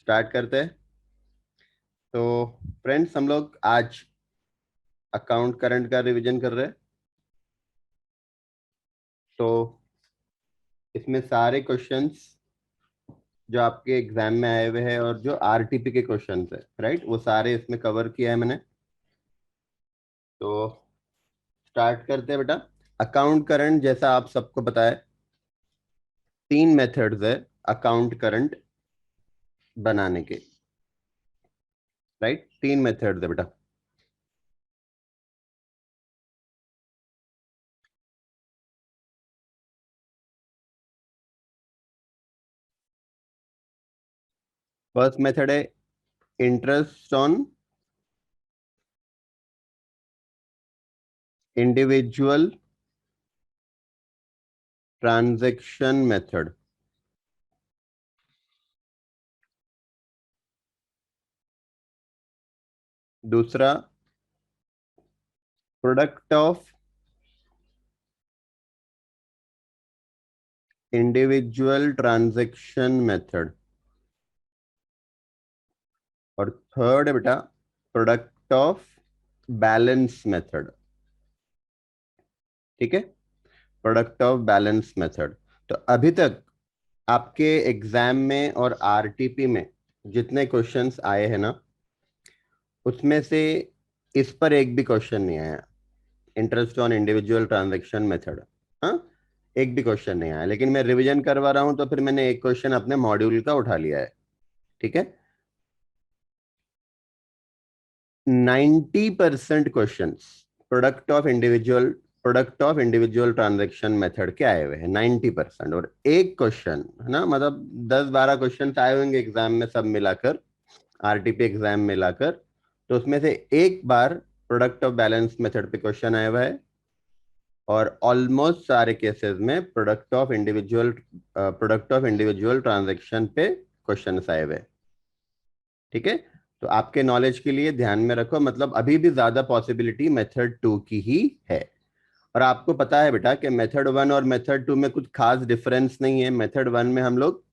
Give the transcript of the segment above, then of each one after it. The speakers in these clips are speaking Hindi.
स्टार्ट करते हैं। तो फ्रेंड्स, हम लोग आज अकाउंट करंट का रिवीजन कर रहे हैं। तो इसमें सारे क्वेश्चंस जो आपके एग्जाम में आए हुए हैं और जो आरटीपी के क्वेश्चंस है, राइट, वो सारे इसमें कवर किया है मैंने। तो स्टार्ट करते हैं बेटा। अकाउंट करंट, जैसा आप सबको पता है, 3 मेथड्स है अकाउंट करंट बनाने के, राइट। 3 मेथड्स है बेटा। फर्स्ट मेथड है interest on individual transaction method. दूसरा, product of individual transaction method. और थर्ड है बेटा प्रोडक्ट ऑफ बैलेंस मेथड। ठीक है, प्रोडक्ट ऑफ बैलेंस मेथड। तो अभी तक आपके एग्जाम में और आरटीपी में जितने क्वेश्चंस आए हैं ना, उसमें से इस पर एक भी क्वेश्चन नहीं आया, interest on individual transaction method. हाँ, एक भी क्वेश्चन नहीं आया, लेकिन मैं रिवीजन करवा रहा हूं तो फिर मैंने एक क्वेश्चन अपने मॉड्यूल का उठा लिया है। ठीक है, 90% question product of individual transaction method के आए हुए हैं, 90%। और एक क्वेश्चन है ना, मतलब 10-12 क्वेश्चन आए होंगे एग्जाम में सब मिलाकर, आरटीपी एग्जाम मिलाकर। तो उसमें से एक बार प्रोडक्ट ऑफ बैलेंस मेथड पे क्वेश्चन आया हुआ है, और ऑलमोस्ट सारे केसेस में प्रोडक्ट ऑफ इंडिविजुअल ट्रांजैक्शन पे क्वेश्चन आए हुए हैं। ठीक है, तो आपके नॉलेज के लिए ध्यान में रखो, मतलब अभी भी ज्यादा पॉसिबिलिटी मेथड 2 की ही है। और आपको पता है बेटा कि मेथड 1 और मेथड 2 में कुछ खास डिफरेंस नहीं है। मेथड 1 में हम लोग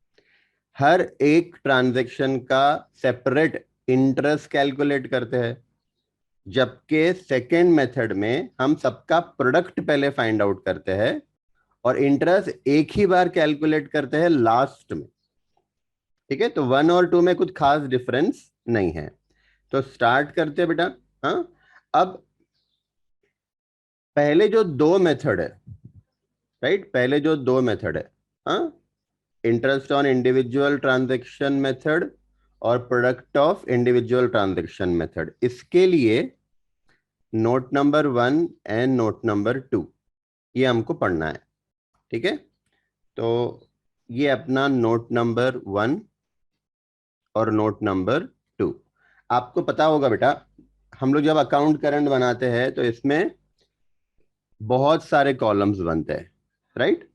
हर एक ट्रांजैक्शन का सेपरेट इंटरेस्ट कैलकुलेट करते हैं, जबकि सेकेंड मेथड में हम सबका प्रोडक्ट पहले फाइंड आउट करते हैं और इंटरेस्ट एक ही बार कैलकुलेट करते हैं लास्ट में। ठीक है, तो 1 और 2 में कुछ खास डिफरेंस नहीं है। तो स्टार्ट करते हैं बेटा। हाँ, अब पहले जो दो मेथड है, राइट, पहले जो दो मेथड है, हाँ, interest on individual transaction method और product of individual transaction method, इसके लिए note number 1 and note number 2 ये हमको पढ़ना है। ठीक है, तो ये अपना नोट नंबर 1 और नोट नंबर 2। आपको पता होगा बेटा, हम लोग जब अकाउंट करंट बनाते हैं तो इसमें बहुत सारे कॉलम्स बनते हैं, राइट।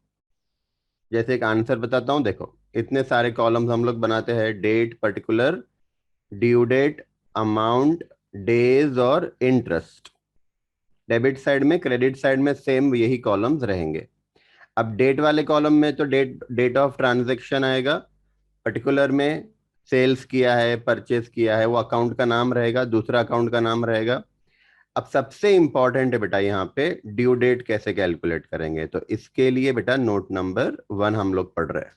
जैसे एक आंसर बताता हूं, देखो, इतने सारे कॉलम्स हम लोग बनाते हैं: date, particular, due date, amount, days और इंटरेस्ट। डेबिट साइड में, क्रेडिट साइड में सेम यही कॉलम्स रहेंगे। अब डेट वाले कॉलम में तो डेट डेट ऑफ ट्रांजैक्शन आएगा, पर्टिकुलर में सेल्स किया है, परचेस किया है, वो अकाउंट का नाम रहेगा, दूसरा अकाउंट का नाम रहेगा। अब सबसे इंपॉर्टेंट है बेटा यहाँ पे ड्यू डेट कैसे कैलकुलेट करेंगे, तो इसके लिए बेटा नोट नंबर 1 हम लोग पढ़ रहे हैं,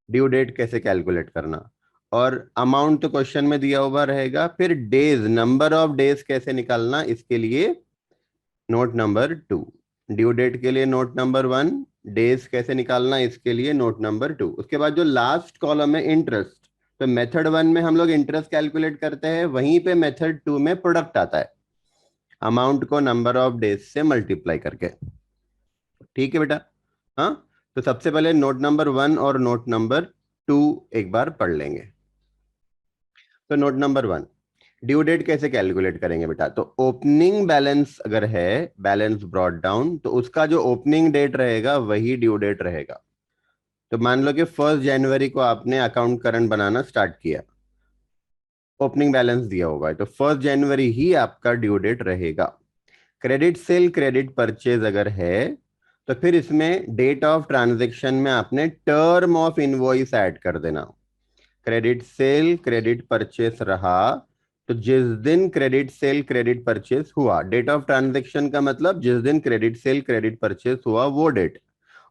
ड्यू डेट कैसे कैलकुलेट करना। और अमाउंट तो क्वेश्चन में दिया हुआ रहेगा। फिर डेज, नंबर ऑफ डेज कैसे निकालना, इसके लिए नोट नंबर 2। ड्यू डेट के लिए नोट नंबर 1, डेज कैसे निकालना इसके लिए नोट नंबर 2। उसके बाद जो लास्ट कॉलम है इंटरेस्ट, तो मेथड 1 में हम लोग इंटरेस्ट कैलकुलेट करते हैं, वहीं पे मेथड 2 में प्रोडक्ट आता है, अमाउंट को नंबर ऑफ डेज से मल्टीप्लाई करके। ठीक है बेटा। हाँ, तो सबसे पहले नोट नंबर 1 और नोट नंबर 2 एक बार पढ़ लेंगे। तो नोट नंबर 1, ड्यू डेट कैसे कैलकुलेट करेंगे बेटा, तो ओपनिंग बैलेंस अगर है, बैलेंस ब्रॉट डाउन, तो उसका जो ओपनिंग डेट रहेगा वही ड्यू डेट रहेगा। तो मान लो कि 1 जनवरी को आपने अकाउंट करंट बनाना स्टार्ट किया, ओपनिंग बैलेंस दिया होगा, तो 1 जनवरी ही आपका ड्यू डेट रहेगा। क्रेडिट सेल, क्रेडिट परचेज अगर है, तो फिर इसमें डेट ऑफ ट्रांजैक्शन में आपने टर्म ऑफ इनवॉइस ऐड कर देना। क्रेडिट सेल क्रेडिट परचेस रहा, तो जिस दिन क्रेडिट सेल क्रेडिट परचेस हुआ, डेट ऑफ ट्रांजेक्शन का मतलब जिस दिन क्रेडिट सेल क्रेडिट परचेस हुआ वो डेट,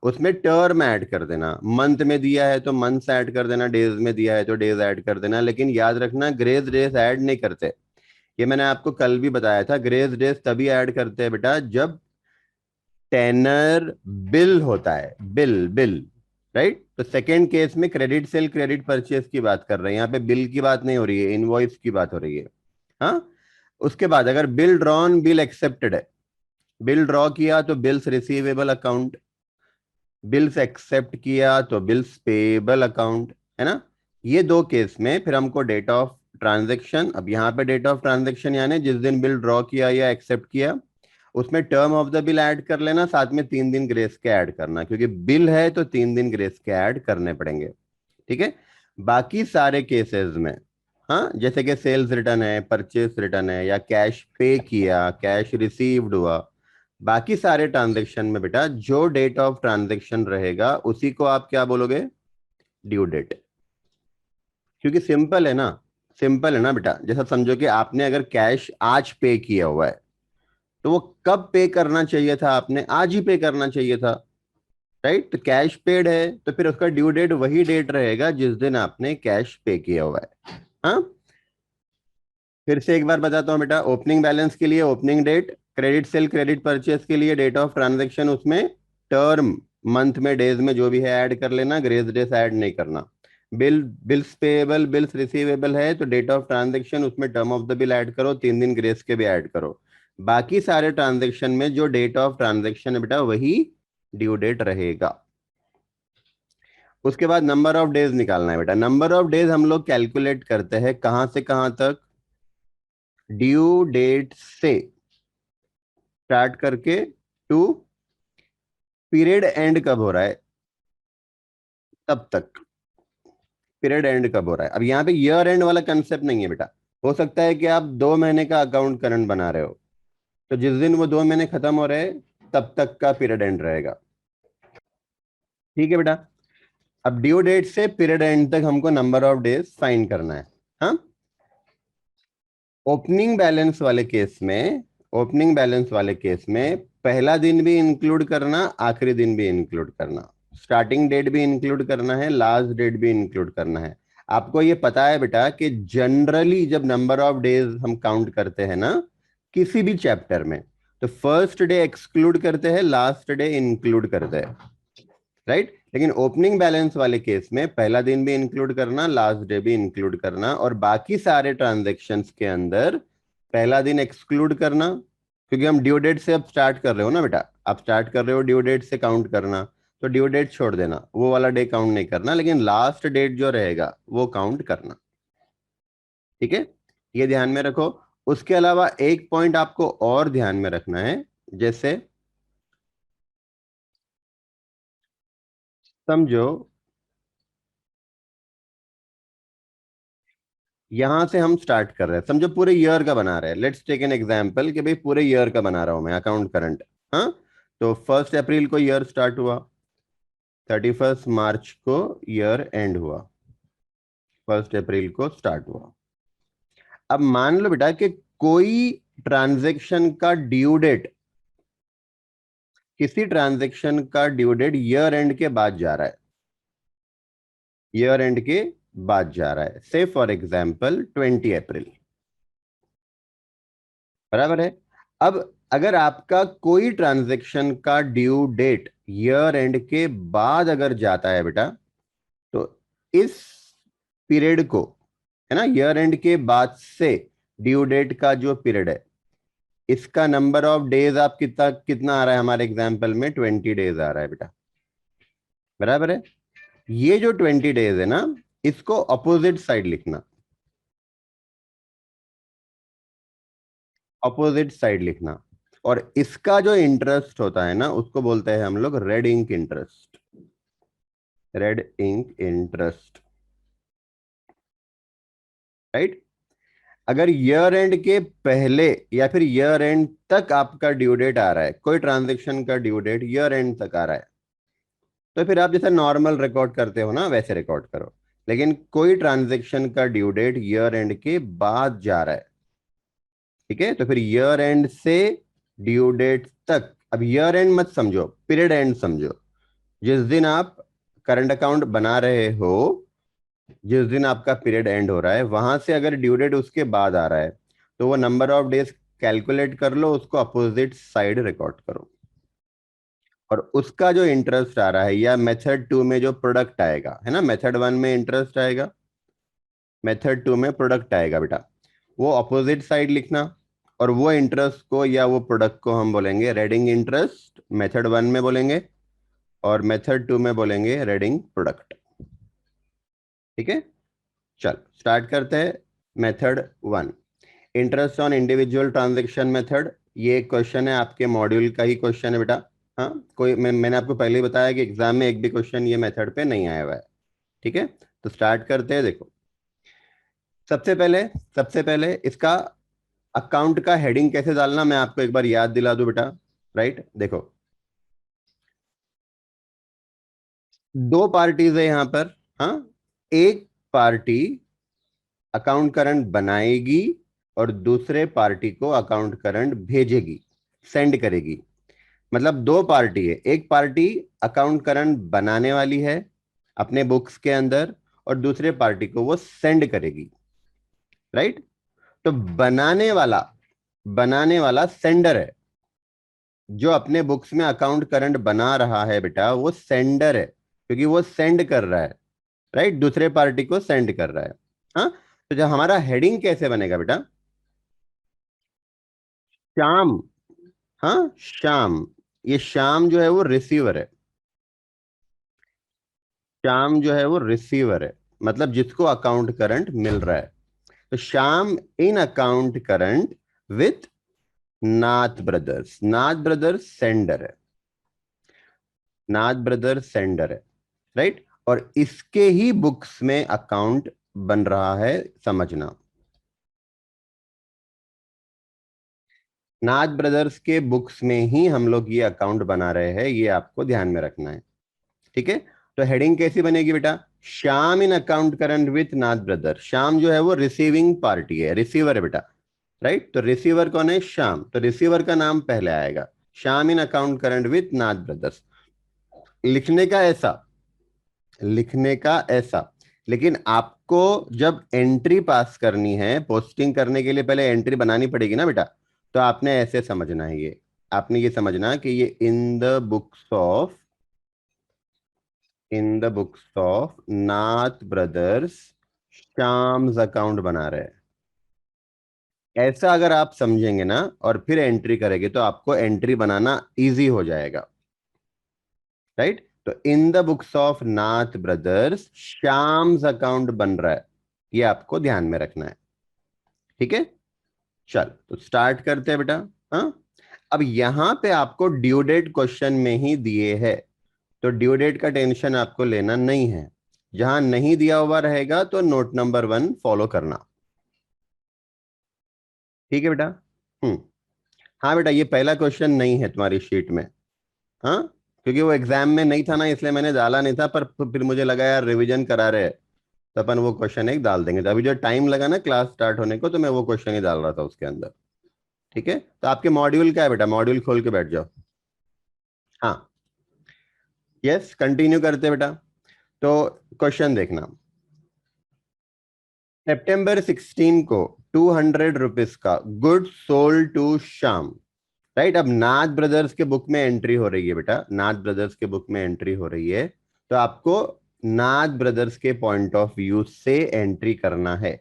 उसमें टर्म ऐड कर देना। मंथ में दिया है तो मंथ्स ऐड कर देना, डेज में दिया है तो डेज ऐड कर देना, लेकिन याद रखना ग्रेस डेज ऐड नहीं करते। ये मैंने आपको कल भी बताया था, ग्रेस डेज तभी ऐड करते हैं बेटा जब टेनर बिल होता है, बिल बिल, राइट। तो सेकेंड केस में क्रेडिट सेल क्रेडिट परचेस की बात कर रहे हैं, यहाँ पे बिल की बात नहीं हो रही है, इनवॉइस की बात हो रही है। हाँ, उसके बाद अगर बिल ड्रॉन बिल एक्सेप्टेड है, बिल ड्रॉ किया तो bills receivable account, bills accept किया तो बिल्स पेबल अकाउंट, है ना। ये दो केस में फिर हमको डेट ऑफ ट्रांजेक्शन, अब यहाँ पे डेट ऑफ ट्रांजेक्शन यानी जिस दिन बिल ड्रॉ किया या एक्सेप्ट किया, उसमें term of the bill add कर लेना, साथ में 3 दिन ग्रेस के ऐड करना, क्योंकि बिल है तो 3 दिन ग्रेस के ऐड करने पड़ेंगे। ठीक है। बाकी सारे केसेस में, हाँ, जैसे कि सेल्स रिटर्न है, परचेस रिटर्न है, या कैश पे किया, कैश रिसीव्ड हुआ, बाकी सारे ट्रांजेक्शन में बेटा जो डेट ऑफ ट्रांजेक्शन रहेगा उसी को आप क्या बोलोगे, ड्यू डेट। क्योंकि सिंपल है ना, सिंपल है ना बेटा। जैसा समझो कि आपने अगर कैश आज पे किया हुआ है, तो वो कब पे करना चाहिए था, आपने आज ही पे करना चाहिए था, राइट। तो कैश पेड है तो फिर उसका ड्यू डेट वही डेट रहेगा जिस दिन आपने कैश पे किया हुआ है। हाँ, फिर से एक बार बताता हूं बेटा, ओपनिंग बैलेंस के लिए opening date, credit sale credit purchase के लिए डेट ऑफ ट्रांजेक्शन, उसमें टर्म मंथ में डेज में जो भी है ऐड कर लेना, ग्रेस डेज ऐड नहीं करना। बिल्स पेएबल बिल्स रिसीवेबल है तो डेट ऑफ ट्रांजेक्शन उसमें term of the bill add करो, 3 दिन ग्रेस के भी ऐड करो। बाकी सारे ट्रांजेक्शन में जो डेट ऑफ ट्रांजेक्शन है बेटा वही ड्यू डेट रहेगा। उसके बाद नंबर ऑफ डेज निकालना है बेटा। नंबर ऑफ डेज हम लोग कैलकुलेट करते हैं कहां से कहां तक, ड्यू डेट से स्टार्ट करके टू पीरियड एंड कब हो रहा है तब तक, पीरियड एंड कब हो रहा है। अब यहाँ पे ईयर एंड वाला कंसेप्ट नहीं है बेटा। हो सकता है कि आप 2 महीने का अकाउंट करंट बना रहे हो, तो जिस दिन वो 2 महीने खत्म हो रहे हैं तब तक का पीरियड एंड रहेगा। ठीक है बेटा। अब ड्यू डेट से पीरियड एंड तक हमको नंबर ऑफ डेज फाइंड करना है। हाँ, ओपनिंग बैलेंस वाले केस में, ओपनिंग बैलेंस वाले केस में पहला दिन भी इंक्लूड करना, आखिरी दिन भी इंक्लूड करना, स्टार्टिंग डेट भी इंक्लूड करना है, लास्ट डेट भी इंक्लूड करना है। आपको ये पता है बेटा कि जनरली जब नंबर ऑफ डेज हम काउंट करते हैं ना किसी भी चैप्टर में, तो फर्स्ट डे एक्सक्लूड करते हैं, लास्ट डे इंक्लूड करते हैं, राइट। लेकिन ओपनिंग बैलेंस वाले केस में पहला दिन भी इंक्लूड करना, लास्ट डे भी इंक्लूड करना, और बाकी सारे ट्रांजेक्शन्स के अंदर पहला दिन एक्सक्लूड करना, क्योंकि हम ड्यू डेट से अब स्टार्ट कर रहे हो ना बेटा, आप स्टार्ट कर रहे हो ड्यू डेट से काउंट करना, तो ड्यू डेट छोड़ देना, वो वाला डे काउंट नहीं करना, लेकिन लास्ट डेट जो रहेगा वो काउंट करना। ठीक है, ये ध्यान में रखो। उसके अलावा एक पॉइंट आपको और ध्यान में रखना है, जैसे समझो यहां से हम स्टार्ट कर रहे हैं, समझो पूरे ईयर का बना रहे हैं, लेट्स टेक एन एग्जांपल कि भाई पूरे ईयर का बना रहा हूं मैं अकाउंट करंट। हाँ, तो 1 अप्रैल को ईयर स्टार्ट हुआ, 31 मार्च को ईयर एंड हुआ, 1 अप्रैल को स्टार्ट हुआ। अब मान लो बेटा कि कोई ट्रांजेक्शन का ड्यू डेट, किसी ट्रांजेक्शन का ड्यू डेट ईयर एंड के बाद जा रहा है, ईयर एंड के बाद जा रहा है, से फॉर एग्जाम्पल 20 अप्रैल, बराबर है। अब अगर आपका कोई ट्रांजैक्शन का ड्यू डेट ईयर एंड के बाद अगर जाता है बेटा, तो इस पीरियड को, है ना, ईयर एंड के बाद से ड्यू डेट का जो पीरियड है, इसका नंबर ऑफ डेज आप कितना कितना आ रहा है, हमारे एग्जाम्पल में 20 डेज आ रहा है बेटा, बराबर है। ये जो 20 डेज है ना, इसको अपोजिट साइड लिखना, अपोजिट साइड लिखना। और इसका जो इंटरेस्ट होता है ना उसको बोलते हैं हम लोग red ink interest, red ink interest, right. अगर ईयर एंड के पहले या फिर ईयर एंड तक आपका ड्यू डेट आ रहा है, कोई ट्रांजेक्शन का ड्यू डेट ईयर एंड तक आ रहा है, तो फिर आप जैसे नॉर्मल रिकॉर्ड करते हो ना वैसे रिकॉर्ड करो। लेकिन कोई ट्रांजेक्शन का ड्यू डेट ईयर एंड के बाद जा रहा है, ठीक है, तो फिर ईयर एंड से ड्यू डेट तक, अब ईयर एंड मत समझो, पीरियड एंड समझो। जिस दिन आप करंट अकाउंट बना रहे हो, जिस दिन आपका पीरियड एंड हो रहा है, वहां से अगर ड्यू डेट उसके बाद आ रहा है, तो वो नंबर ऑफ डेज कैलकुलेट कर लो, उसको अपोजिट साइड रिकॉर्ड करो, और उसका जो इंटरेस्ट आ रहा है, या मेथड टू में जो प्रोडक्ट आएगा, है ना, मेथड वन में इंटरेस्ट आएगा, मेथड टू में प्रोडक्ट आएगा बेटा, वो अपोजिट साइड लिखना, और वो इंटरेस्ट को या वो प्रोडक्ट को हम बोलेंगे रेडिंग इंटरेस्ट, मेथड वन में बोलेंगे, और मेथड टू में बोलेंगे रेडिंग प्रोडक्ट। ठीक है, चल स्टार्ट करते हैं। Method one, interest on individual transaction method. ये क्वेश्चन है आपके मॉड्यूल का ही क्वेश्चन है बेटा। हाँ, मैंने आपको पहले ही बताया कि एग्जाम में एक भी क्वेश्चन ये मेथड पे नहीं आया हुआ है। ठीक है, तो स्टार्ट करते हैं। देखो, सबसे पहले सबसे पहले इसका अकाउंट का हेडिंग कैसे डालना मैं आपको एक बार याद दिला दूं बेटा। राइट, देखो, दो पार्टीज है यहां पर। हाँ, एक पार्टी अकाउंट करंट बनाएगी और दूसरे पार्टी को अकाउंट करंट भेजेगी, सेंड करेगी। मतलब दो पार्टी है, एक पार्टी अकाउंट करंट बनाने वाली है अपने बुक्स के अंदर, और दूसरे पार्टी को वो सेंड करेगी। राइट, तो बनाने वाला सेंडर है, जो अपने बुक्स में अकाउंट करंट बना रहा है बेटा, वो सेंडर है, क्योंकि वो सेंड कर रहा है। राइट, दूसरे पार्टी को सेंड कर रहा है। हाँ, तो जब हमारा हेडिंग कैसे बनेगा बेटा, श्याम। हाँ, श्याम, ये श्याम जो है वो रिसीवर है। श्याम जो है वो रिसीवर है, मतलब जिसको अकाउंट करंट मिल रहा है। तो Shyam in account current with Nath brothers. Nath brothers sender है, नाथ ब्रदर्स सेंडर है। राइट, और इसके ही बुक्स में अकाउंट बन रहा है, समझना। नाथ ब्रदर्स के बुक्स में ही हम लोग ये अकाउंट बना रहे हैं, ये आपको ध्यान में रखना है। ठीक है, तो हेडिंग कैसी बनेगी बेटा, Shyam in account current with Nath brother. Shyam जो है वो रिसीविंग पार्टी है, रिसीवर है बेटा। राइट, तो रिसीवर कौन है, श्याम, तो रिसीवर का नाम पहले आएगा। Shyam in account current with Nath brothers. लिखने का ऐसा, लिखने का ऐसा, लेकिन आपको जब एंट्री पास करनी है, पोस्टिंग करने के लिए पहले एंट्री बनानी पड़ेगी ना बेटा, तो आपने ऐसे समझना है ये। आपने ये समझना कि ये इन the books of Nath brothers Shyam's account बना रहे हैं। ऐसा अगर आप समझेंगे ना और फिर एंट्री करेंगे, तो आपको एंट्री बनाना इजी हो जाएगा। राइट, तो in the books of Nath brothers Shyam's account बन रहा है, ये आपको ध्यान में रखना है। ठीक है, चल तो स्टार्ट करते हैं बेटा। हाँ, अब यहां पे आपको ड्यू डेट क्वेश्चन में ही दिए है, तो ड्यू डेट का टेंशन आपको लेना नहीं है। जहां नहीं दिया हुआ रहेगा तो नोट नंबर वन फॉलो करना। ठीक है बेटा। हम्म, हाँ बेटा, ये पहला क्वेश्चन नहीं है तुम्हारी शीट में। हाँ, क्योंकि वो एग्जाम में नहीं था ना, इसलिए मैंने डाला नहीं था, पर फिर मुझे लगा यार रिवीजन करा रहे हैं, तो अपन वो क्वेश्चन एक डाल देंगे। तो अभी जो टाइम लगा ना क्लास स्टार्ट होने को, तो मैं वो क्वेश्चन ही डाल रहा था उसके अंदर। ठीक है, तो आपके मॉड्यूल क्या है बेटा, मॉड्यूल खोल के बैठ जाओ। हाँ, यस, कंटिन्यू करते बेटा। तो क्वेश्चन देखना, सितंबर 16 को 200 रुपीज का good sold to Shyam. Right, अब नाथ ब्रदर्स के बुक में एंट्री हो रही है बेटा, नाथ ब्रदर्स के बुक में एंट्री हो रही है, तो आपको नाथ ब्रदर्स के पॉइंट ऑफ व्यू से एंट्री करना है।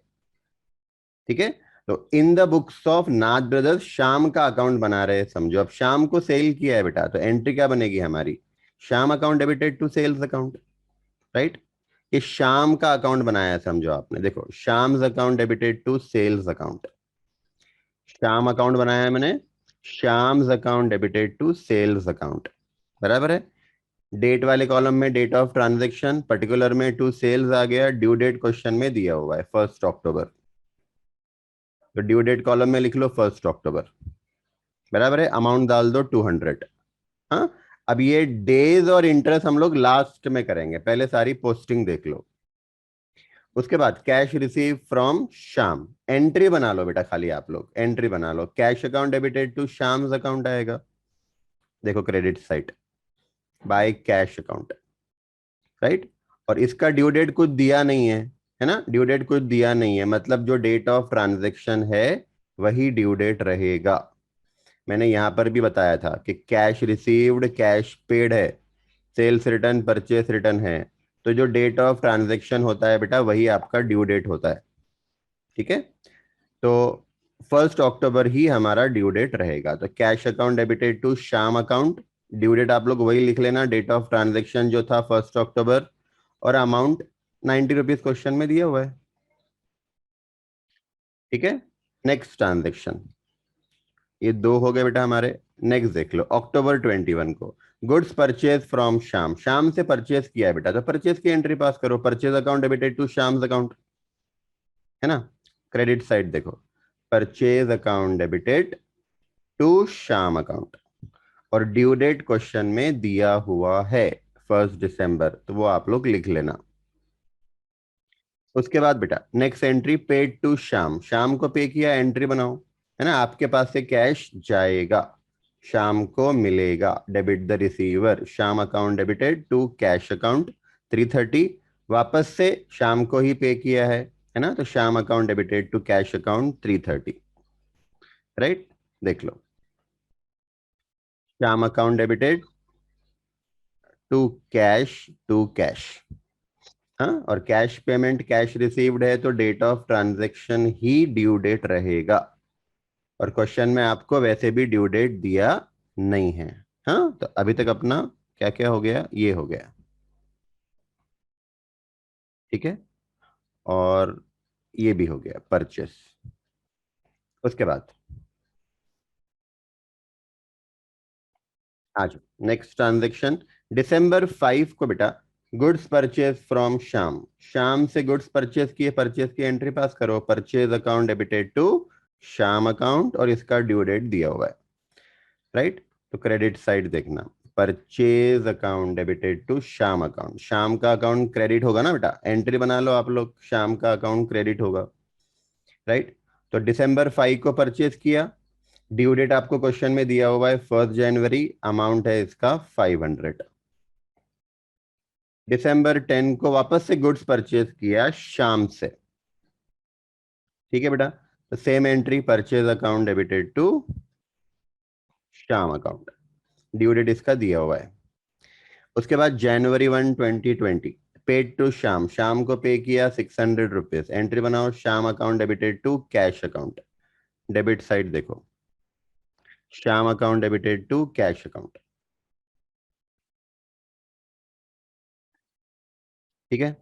ठीक है, तो in the books of Nath brothers Shyam का अकाउंट बना रहे हैं, समझो। अब श्याम को सेल किया है बेटा, तो एंट्री क्या बनेगी हमारी, Shyam account debited to sales account. Right, ये श्याम का अकाउंट बनाया है, समझो आपने। देखो, Shyam's account debited to sales account, Shyam account बनाया है मैंने, Shyam's account debited to sales account. बराबर है, डेट वाले कॉलम में डेट ऑफ ट्रांजेक्शन, पर्टिकुलर में टू सेल्स आ गया, ड्यू डेट क्वेश्चन में दिया हुआ है 1 अक्टूबर, तो ड्यू डेट कॉलम में लिख लो 1 अक्टूबर। बराबर है, अमाउंट डाल दो 200। हाँ, अब ये डेज और इंटरेस्ट हम लोग लास्ट में करेंगे, पहले सारी पोस्टिंग देख लो। उसके बाद cash receive from Shyam, entry बना लो बेटा, खाली आप लोग एंट्री बना लो, cash account debited to Shyam's account आएगा, देखो credit side by cash account, right. और इसका ड्यू डेट कुछ दिया नहीं है ना, ड्यू डेट कुछ दिया नहीं है, मतलब जो डेट ऑफ ट्रांजैक्शन है वही ड्यू डेट रहेगा। मैंने यहां पर भी बताया था कि कैश रिसीव्ड कैश पेड है, सेल्स रिटर्न परचेस रिटर्न है, तो जो डेट ऑफ ट्रांजैक्शन होता है बेटा वही आपका ड्यू डेट होता है, ठीक है। तो 1 अक्टूबर ही हमारा ड्यू डेट रहेगा, तो cash account debited to Shyam account, due date आप लोग वही लिख लेना, डेट ऑफ ट्रांजेक्शन जो था 1 अक्टूबर, और अमाउंट 90 रुपीज क्वेश्चन में दिया हुआ है, ठीक है। नेक्स्ट ट्रांजेक्शन, ये दो हो गए बेटा हमारे। नेक्स्ट देख लो, October 21 को goods purchase from Shyam, Shyam से परचेज किया है बेटा, तो परचेज की एंट्री पास करो, purchase account debited to Shyam's account, है ना। क्रेडिट साइड देखो, purchase account debited to Shyam account, और ड्यू डेट क्वेश्चन में दिया हुआ है 1 दिसंबर, तो वो आप लोग लिख लेना। उसके बाद बेटा next entry, paid to Shyam, Shyam को पे किया, एंट्री बनाओ, है ना। आपके पास से कैश जाएगा, शाम को मिलेगा, debit the receiver, Sham account debited to cash account 330, वापस से शाम को ही पे किया है ना, तो Sham account debited to cash account 330, right. देख लो, शाम अकाउंट डेबिटेड टू कैश, हाँ, और कैश पेमेंट कैश रिसीव्ड है, तो डेट ऑफ ट्रांजैक्शन ही ड्यू डेट रहेगा, और क्वेश्चन में आपको वैसे भी ड्यू डेट दिया नहीं है। हाँ, तो अभी तक अपना क्या क्या हो गया, ये हो गया, ठीक है, और ये भी हो गया परचेस। उसके बाद आज नेक्स्ट ट्रांजेक्शन, December 5 को बेटा goods purchase from Shyam, Shyam से गुड्स परचेज किए, परचेज की एंट्री पास करो, purchase account debited to Shyam account, और इसका ड्यू डेट दिया हुआ है, राइट। तो क्रेडिट साइड देखना, purchase account debited to Shyam account, Shyam का अकाउंट क्रेडिट होगा ना बेटा, एंट्री बना लो आप लोग, श्याम का अकाउंट क्रेडिट होगा, राइट। तो December 5 को परचेज किया, ड्यू डेट आपको क्वेश्चन में दिया हुआ है 1 जनवरी, अमाउंट है इसका 500। December 10 को वापस से गुड्स परचेज किया शाम से, ठीक है बेटा, तो same entry, purchase account debited to Shyam account, due date इसका दिया हुआ है। उसके बाद January 1 2020, paid to Shyam, Shyam को पे किया 600 रुपीज, एंट्री बनाओ, Shyam account debited to cash account, debit side देखो, Shyam account debited to cash account, ठीक है।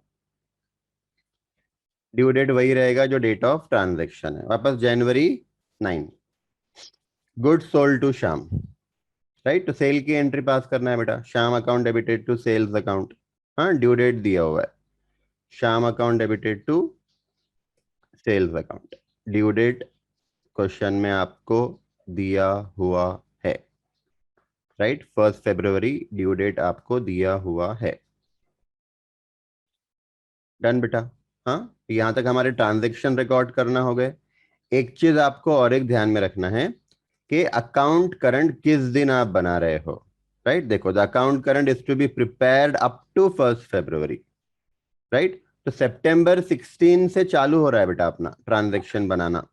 ड्यू डेट वही रहेगा जो डेट ऑफ ट्रांजेक्शन है, वापस January 9, goods sold to Shyam, right, तो सेल की एंट्री पास करना है बेटा, Shyam account debited to sales account, हाँ, ड्यू डेट दिया हुआ है, Shyam account debited to sales account, due date question में आपको दिया हुआ है, राइट, 1 फरवरी ड्यू डेट आपको दिया हुआ है। डन बेटा, हाँ, यहां तक हमारे ट्रांजेक्शन रिकॉर्ड करना हो गए। एक चीज आपको और एक ध्यान में रखना है कि अकाउंट करंट किस दिन आप बना रहे हो, राइट। देखो, the account current is to be prepared up to 1 February, right. तो September 16 से चालू हो रहा है बेटा अपना ट्रांजेक्शन बनाना,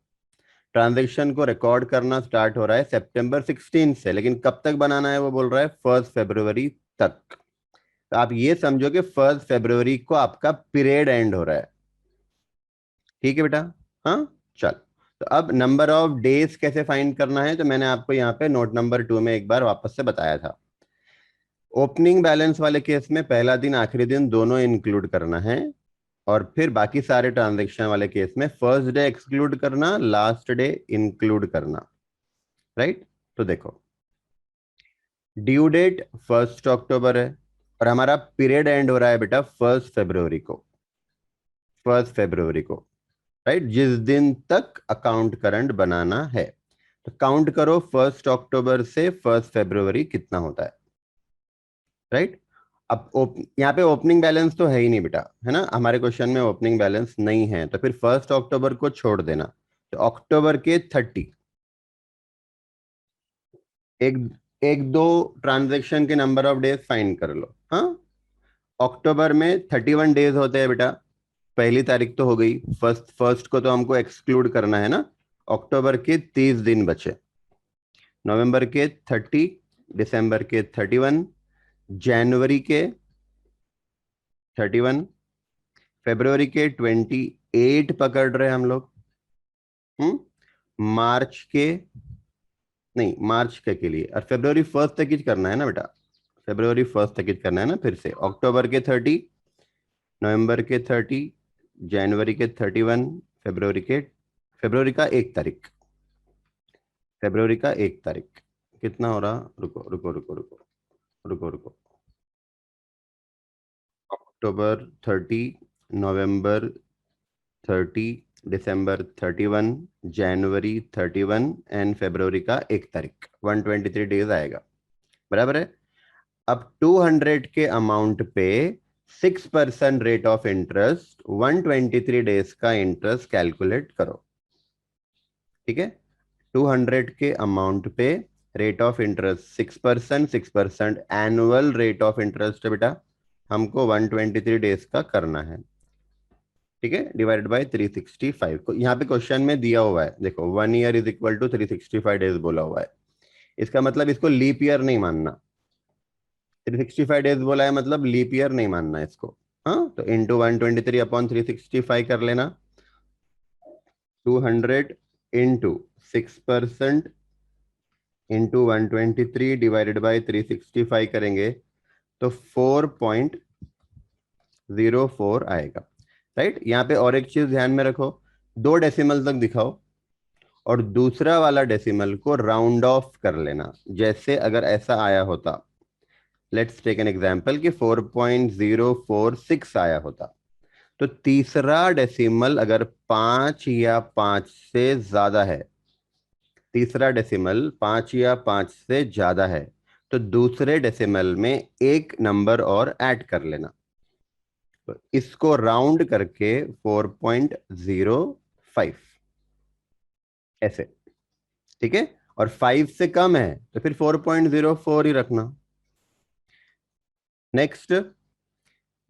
ट्रांजेक्शन को रिकॉर्ड करना स्टार्ट हो रहा है September 16 से, लेकिन कब तक बनाना है वो बोल रहा है 1 फरवरी तक। तो आप ये समझो कि 1 फरवरी को आपका पीरियड एंड हो रहा है, ठीक है बेटा। हाँ, चल, तो अब नंबर ऑफ डेज कैसे फाइंड करना है, तो मैंने आपको यहाँ पे नोट नंबर 2 में एक बार वापस से बताया था। ओपनिंग बैलेंस वाले केस में पहला दिन आखिरी दिन दोनों इंक्लूड करना है, और फिर बाकी सारे ट्रांजेक्शन वाले केस में फर्स्ट डे एक्सक्लूड करना, लास्ट डे इंक्लूड करना, राइट। तो देखो, ड्यू डेट 1 अक्टूबर है, और हमारा पीरियड एंड हो रहा है बेटा 1 फरवरी को, 1 फरवरी को, राइट, जिस दिन तक अकाउंट करंट बनाना है। तो काउंट करो 1 अक्टूबर से 1 फरवरी कितना होता है, राइट। अब यहाँ पे ओपनिंग बैलेंस तो है ही नहीं बेटा, है ना, हमारे क्वेश्चन में ओपनिंग बैलेंस नहीं है, तो फिर 1 अक्टूबर को छोड़ देना। तो अक्टूबर के 30, एक एक दो ट्रांजेक्शन के नंबर ऑफ डेज फाइंड कर लो। हाँ, अक्टूबर में 31 डेज होते हैं बेटा, पहली तारीख तो हो गई, फर्स्ट फर्स्ट को तो हमको एक्सक्लूड करना है ना। अक्टूबर के 30 दिन बचे, नवंबर के 30, दिसंबर के 31, जनवरी के 31, फरवरी के 28 पकड़ रहे हम लोग। मार्च के, नहीं मार्च के लिए, और फरवरी फर्स्ट तक ही करना है ना बेटा, फरवरी फर्स्ट तक ही करना है ना। फिर से अक्टूबर के 30, नवंबर के 30, जनवरी के 31, फरवरी के, फरवरी का 1 तारीख, फरवरी का 1 तारीख कितना हो रहा, रुको रुको रुको रुको रुको रुको, अक्टूबर 30, नवंबर 30, दिसंबर 31, जनवरी 31 एंड फरवरी का 1 तारीख, 123 डेज आएगा, बराबर है। अब 200 के अमाउंट पे 6% रेट ऑफ इंटरेस्ट, 123 डेज का इंटरेस्ट कैलकुलेट करो। ठीक है, 200 के अमाउंट पे rate of interest 6%, 6% annual rate of interest है बेटा, हमको 123 डेज का करना है। ठीक है, डिवाइडेड बाय 365 को यहाँ पे क्वेश्चन में दिया हुआ है, देखो 1 year is equal to 365 days बोला हुआ है, इसका मतलब इसको लीप ईयर नहीं मानना। 365 डेज बोला है मतलब लीप ईयर नहीं मानना इसको। हाँ, तो इंटू 123/365 कर लेना। 200 इंटू 6% इंटू 123 डिवाइडेड बाई 365 करेंगे तो 4.04 आएगा। राइट, यहाँ पे और एक चीज ध्यान में रखो, 2 डेसिमल तक दिखाओ और दूसरा वाला डेसिमल को राउंड ऑफ कर लेना। जैसे अगर ऐसा आया होता, लेट्स टेक एन एग्जांपल कि 4.046 आया होता, तो तीसरा डेसिमल अगर 5 या 5 से ज्यादा है, तीसरा डेसिमल 5 या 5 से ज्यादा है, तो दूसरे डेसिमल में एक नंबर और ऐड कर लेना, तो इसको राउंड करके 4.05 ऐसे। ठीक है, और 5 से कम है तो फिर 4.04 ही रखना। नेक्स्ट,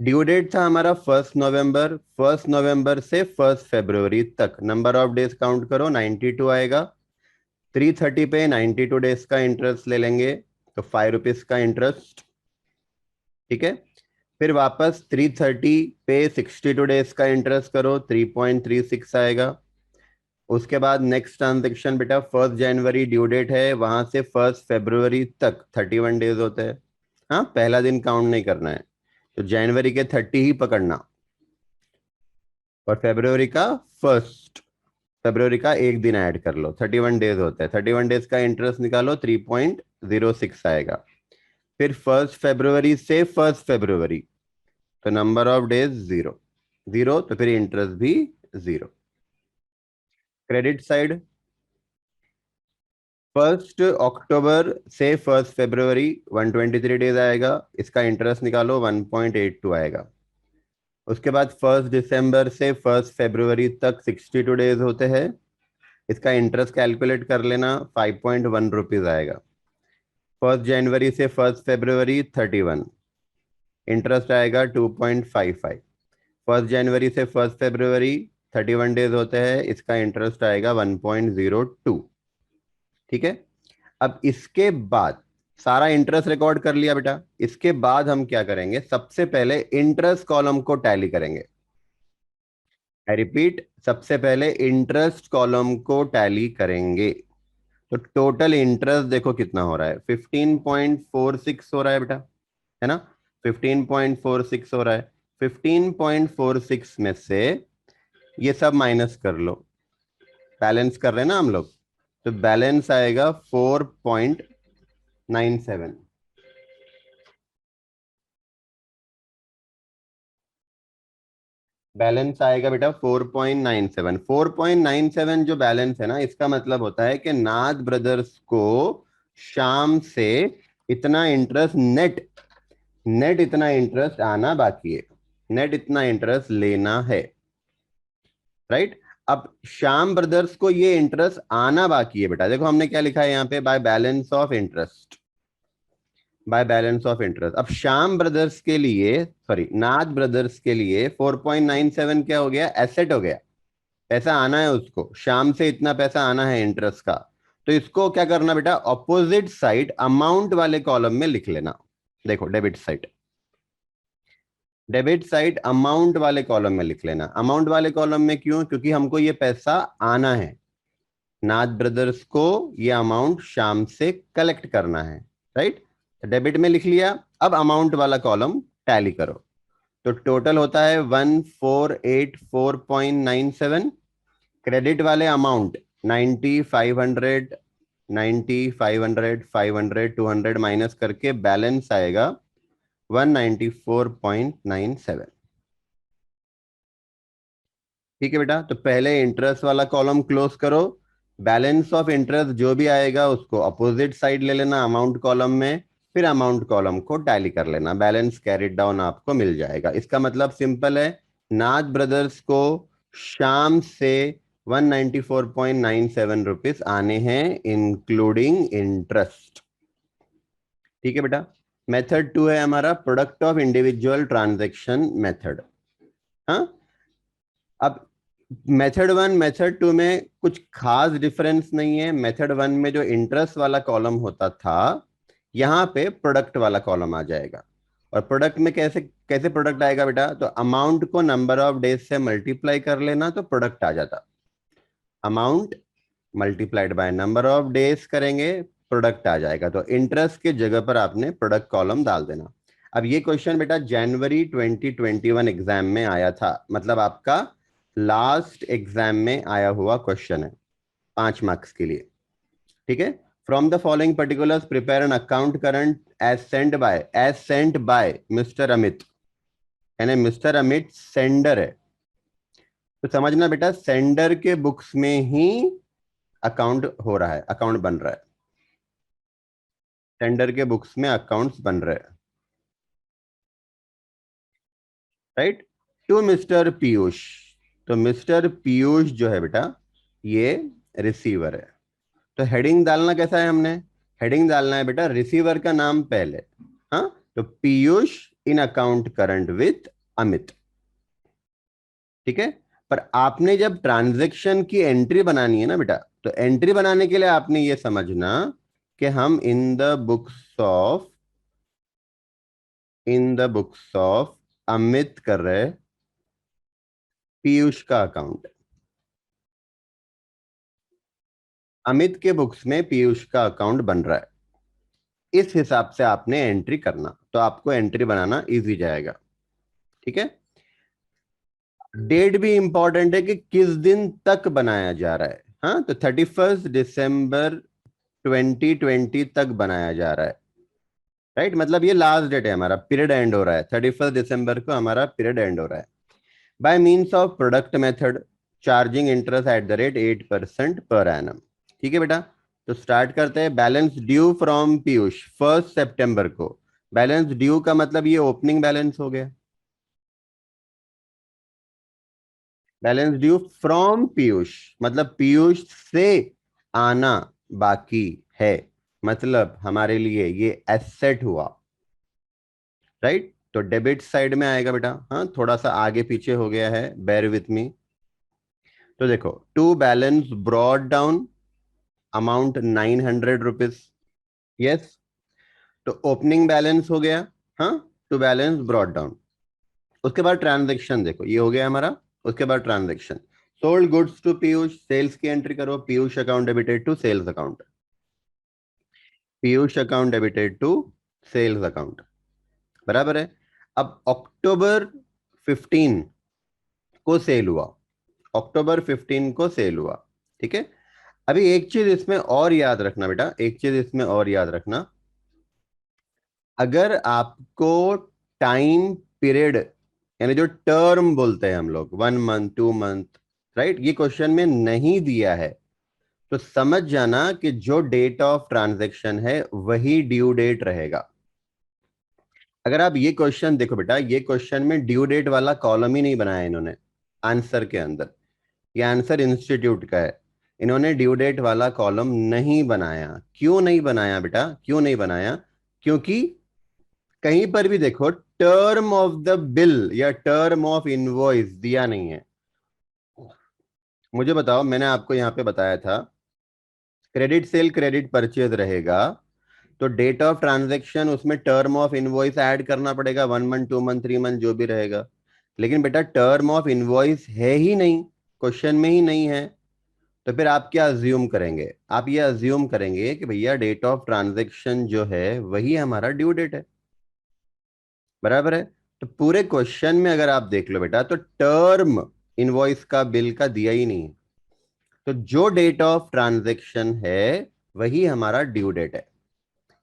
ड्यू डेट था हमारा 1 नवंबर, 1 नवंबर से 1 फरवरी तक नंबर ऑफ डेज काउंट करो, 92 आएगा। 330 पे 92 डेज का इंटरेस्ट ले लेंगे, तो ₹5 का इंटरेस्ट। ठीक है, फिर वापस 330 पे 62 डेज का इंटरेस्ट करो, 3.36 आएगा। उसके बाद नेक्स्ट ट्रांजेक्शन बेटा 1 जनवरी ड्यू डेट है, वहां से 1 फरवरी तक 31 डेज होते हैं। हाँ, पहला दिन काउंट नहीं करना है, तो जनवरी के 30 ही पकड़ना, और फरवरी का फर्स्ट, फरवरी का एक दिन ऐड कर लो, 31 डेज होते हैं, 31 डेज का इंटरेस्ट निकालो, 3.06 आएगा। फिर 1 फरवरी से 1 फरवरी, तो नंबर ऑफ डेज 0, 0 तो फिर इंटरेस्ट भी 0। क्रेडिट साइड, 1 अक्टूबर से 1 फरवरी 123 डेज आएगा, इसका इंटरेस्ट निकालो, 1.82 आएगा। उसके बाद 1 दिसंबर से 1 फरवरी तक 62 डेज होते हैं, इसका इंटरेस्ट कैलकुलेट कर लेना, 5.1 रुपीज आएगा। 1 जनवरी से 1 फरवरी 31, इंटरेस्ट आएगा 2.55। 1 जनवरी से 1 फरवरी 31 डेज होते हैं, इसका इंटरेस्ट आएगा 1.02। ठीक है, अब इसके बाद सारा इंटरेस्ट रिकॉर्ड कर लिया बेटा, इसके बाद हम क्या करेंगे, सबसे पहले इंटरेस्ट कॉलम को टैली करेंगे। आई रिपीट, सबसे पहले इंटरेस्ट कॉलम को टैली करेंगे। तो टोटल इंटरेस्ट देखो कितना हो रहा है, 15.46 हो रहा है बेटा, है ना, 15.46 हो रहा है। 15.46 में से ये सब माइनस कर लो, बैलेंस कर रहे हैं ना हम लोग, तो बैलेंस आएगा 4.97। बैलेंस आएगा बेटा 4.97। 4.97 जो बैलेंस है ना, इसका मतलब होता है कि नाथ ब्रदर्स को शाम से इतना इंटरेस्ट नेट नेट इतना इंटरेस्ट आना बाकी है, नेट इतना इंटरेस्ट लेना है, राइट। अब श्याम ब्रदर्स को ये इंटरेस्ट आना बाकी है बेटा, देखो हमने क्या लिखा है यहाँ पे, by balance of interest, by balance of interest. अब श्याम ब्रदर्स के लिए, सॉरी नाथ ब्रदर्स के लिए 4.97 क्या हो गया, एसेट हो गया, पैसा आना है उसको, शाम से इतना पैसा आना है इंटरेस्ट का। तो इसको क्या करना बेटा, ऑपोजिट साइड अमाउंट वाले कॉलम में लिख लेना। देखो debit side, debit side amount वाले कॉलम में लिख लेना। अमाउंट वाले कॉलम में क्यों, क्योंकि हमको ये पैसा आना है, नाथ ब्रदर्स को ये अमाउंट शाम से कलेक्ट करना है, राइट। डेबिट में लिख लिया। अब अमाउंट वाला कॉलम टैली करो, तो टोटल होता है 1484.97। क्रेडिट वाले अमाउंट 90, 500, 90, 500, 500, 200 माइनस करके बैलेंस आएगा 194.97। ठीक है बेटा, तो पहले इंटरेस्ट वाला कॉलम क्लोज करो, बैलेंस ऑफ इंटरेस्ट जो भी आएगा उसको अपोजिट साइड ले लेना अमाउंट कॉलम में, फिर अमाउंट कॉलम को टैली कर लेना, बैलेंस कैरिड डाउन आपको मिल जाएगा। इसका मतलब सिंपल है, नाथ ब्रदर्स को शाम से 194.97 रुपीस आने हैं इंक्लूडिंग इंटरेस्ट। ठीक है बेटा। मेथड 2 है हमारा product of individual transaction method. हाँ, अब मेथड 1 मेथड 2 में कुछ खास डिफरेंस नहीं है। मेथड 1 में जो इंटरेस्ट वाला कॉलम होता था, यहाँ पे प्रोडक्ट वाला कॉलम आ जाएगा। और प्रोडक्ट में कैसे कैसे प्रोडक्ट आएगा बेटा, तो अमाउंट को नंबर ऑफ डेज से मल्टीप्लाई कर लेना तो प्रोडक्ट आ जाता। Amount multiplied by number of days करेंगे, प्रोडक्ट आ जाएगा। तो इंटरेस्ट के जगह पर आपने प्रोडक्ट कॉलम डाल देना। अब ये क्वेश्चन बेटा जनवरी 2021 एग्जाम में आया था, मतलब आपका लास्ट एग्जाम में आया हुआ क्वेश्चन है, 5 मार्क्स के लिए। ठीक है। From the following particulars prepare an account current as sent by mister Amit, यानी मिस्टर अमित सेंडर है। तो समझना बेटा, सेंडर के बुक्स में ही अकाउंट हो रहा है, अकाउंट बन रहा है, सेंडर के बुक्स में अकाउंट्स बन रहे हैं, राइट। टू मिस्टर पीयूष, तो मिस्टर पीयूष जो है बेटा ये रिसीवर है। तो हेडिंग डालना कैसा है, हमने हेडिंग डालना है बेटा रिसीवर का नाम पहले। हाँ, तो पीयूष इन अकाउंट करंट विथ अमित। ठीक है। पर आपने जब ट्रांजैक्शन की एंट्री बनानी है ना बेटा, तो एंट्री बनाने के लिए आपने ये समझना कि हम इन द बुक्स ऑफ अमित कर रहे पीयूष का अकाउंट, अमित के बुक्स में पीयूष का अकाउंट बन रहा है, इस हिसाब से आपने एंट्री करना, तो आपको एंट्री बनाना इजी जाएगा। ठीक है। डेट भी इंपॉर्टेंट है कि किस दिन तक बनाया जा रहा है। हाँ, तो 31 दिसंबर 2020 तक बनाया जा रहा है, राइट। मतलब ये लास्ट डेट है, हमारा पीरियड एंड हो रहा है 31 दिसंबर को, हमारा पीरियड एंड हो रहा है। Bye means of product method charging interest at the rate 8% per annum. ठीक है बेटा, तो स्टार्ट करते हैं। बैलेंस ड्यू फ्रॉम पीयूष 1 सितंबर को, बैलेंस ड्यू का मतलब ये ओपनिंग बैलेंस हो गया। बैलेंस ड्यू फ्रॉम पीयूष मतलब पीयूष से आना बाकी है, मतलब हमारे लिए ये एसेट हुआ, राइट। तो डेबिट साइड में आएगा बेटा। हाँ, थोड़ा सा आगे पीछे हो गया है, बेयर विथ मी। तो देखो, to balance brought down amount 900 rupees, yes. तो ओपनिंग बैलेंस हो गया, हाँ, टू बैलेंस ब्रॉड डाउन। उसके बाद ट्रांजेक्शन देखो, ये हो गया हमारा। उसके बाद transaction, sold goods to Piyush, sales की एंट्री करो, Piyush account debited to sales account, Piyush account debited to sales account, बराबर है। अब अक्टूबर 15 को सेल हुआ, अक्टूबर 15 को सेल हुआ। ठीक है। अभी एक चीज इसमें और याद रखना बेटा, एक चीज इसमें और याद रखना, अगर आपको टाइम पीरियड यानी जो टर्म बोलते हैं हम लोग 1 मंथ 2 मंथ, राइट, ये क्वेश्चन में नहीं दिया है, तो समझ जाना कि जो डेट ऑफ ट्रांजैक्शन है वही ड्यू डेट रहेगा। अगर आप ये क्वेश्चन देखो बेटा, ये क्वेश्चन में ड्यू डेट वाला कॉलम ही नहीं बनाया इन्होंने आंसर के अंदर। ये आंसर इंस्टीट्यूट का है, इन्होंने ड्यू डेट वाला कॉलम नहीं बनाया। क्यों नहीं बनाया बेटा, क्यों नहीं बनाया? क्योंकि कहीं पर भी देखो टर्म ऑफ द बिल या टर्म ऑफ इनवॉइस दिया नहीं है। मुझे बताओ, मैंने आपको यहां पे बताया था क्रेडिट सेल क्रेडिट परचेज रहेगा, तो डेट ऑफ ट्रांजैक्शन उसमें टर्म ऑफ इनवॉइस ऐड करना पड़ेगा, 1 मंथ 2 मंथ 3 मंथ जो भी रहेगा। लेकिन बेटा टर्म ऑफ इनवॉइस है ही नहीं, क्वेश्चन में ही नहीं है। तो फिर आप क्या अज्यूम करेंगे? आप ये अज्यूम करेंगे कि भैया डेट ऑफ ट्रांजैक्शन जो है वही हमारा ड्यू डेट है। बराबर है? तो पूरे क्वेश्चन में अगर आप देख लो बेटा, तो टर्म इनवॉइस का बिल का दिया ही नहीं है। तो जो डेट ऑफ ट्रांजैक्शन है वही हमारा ड्यू डेट है,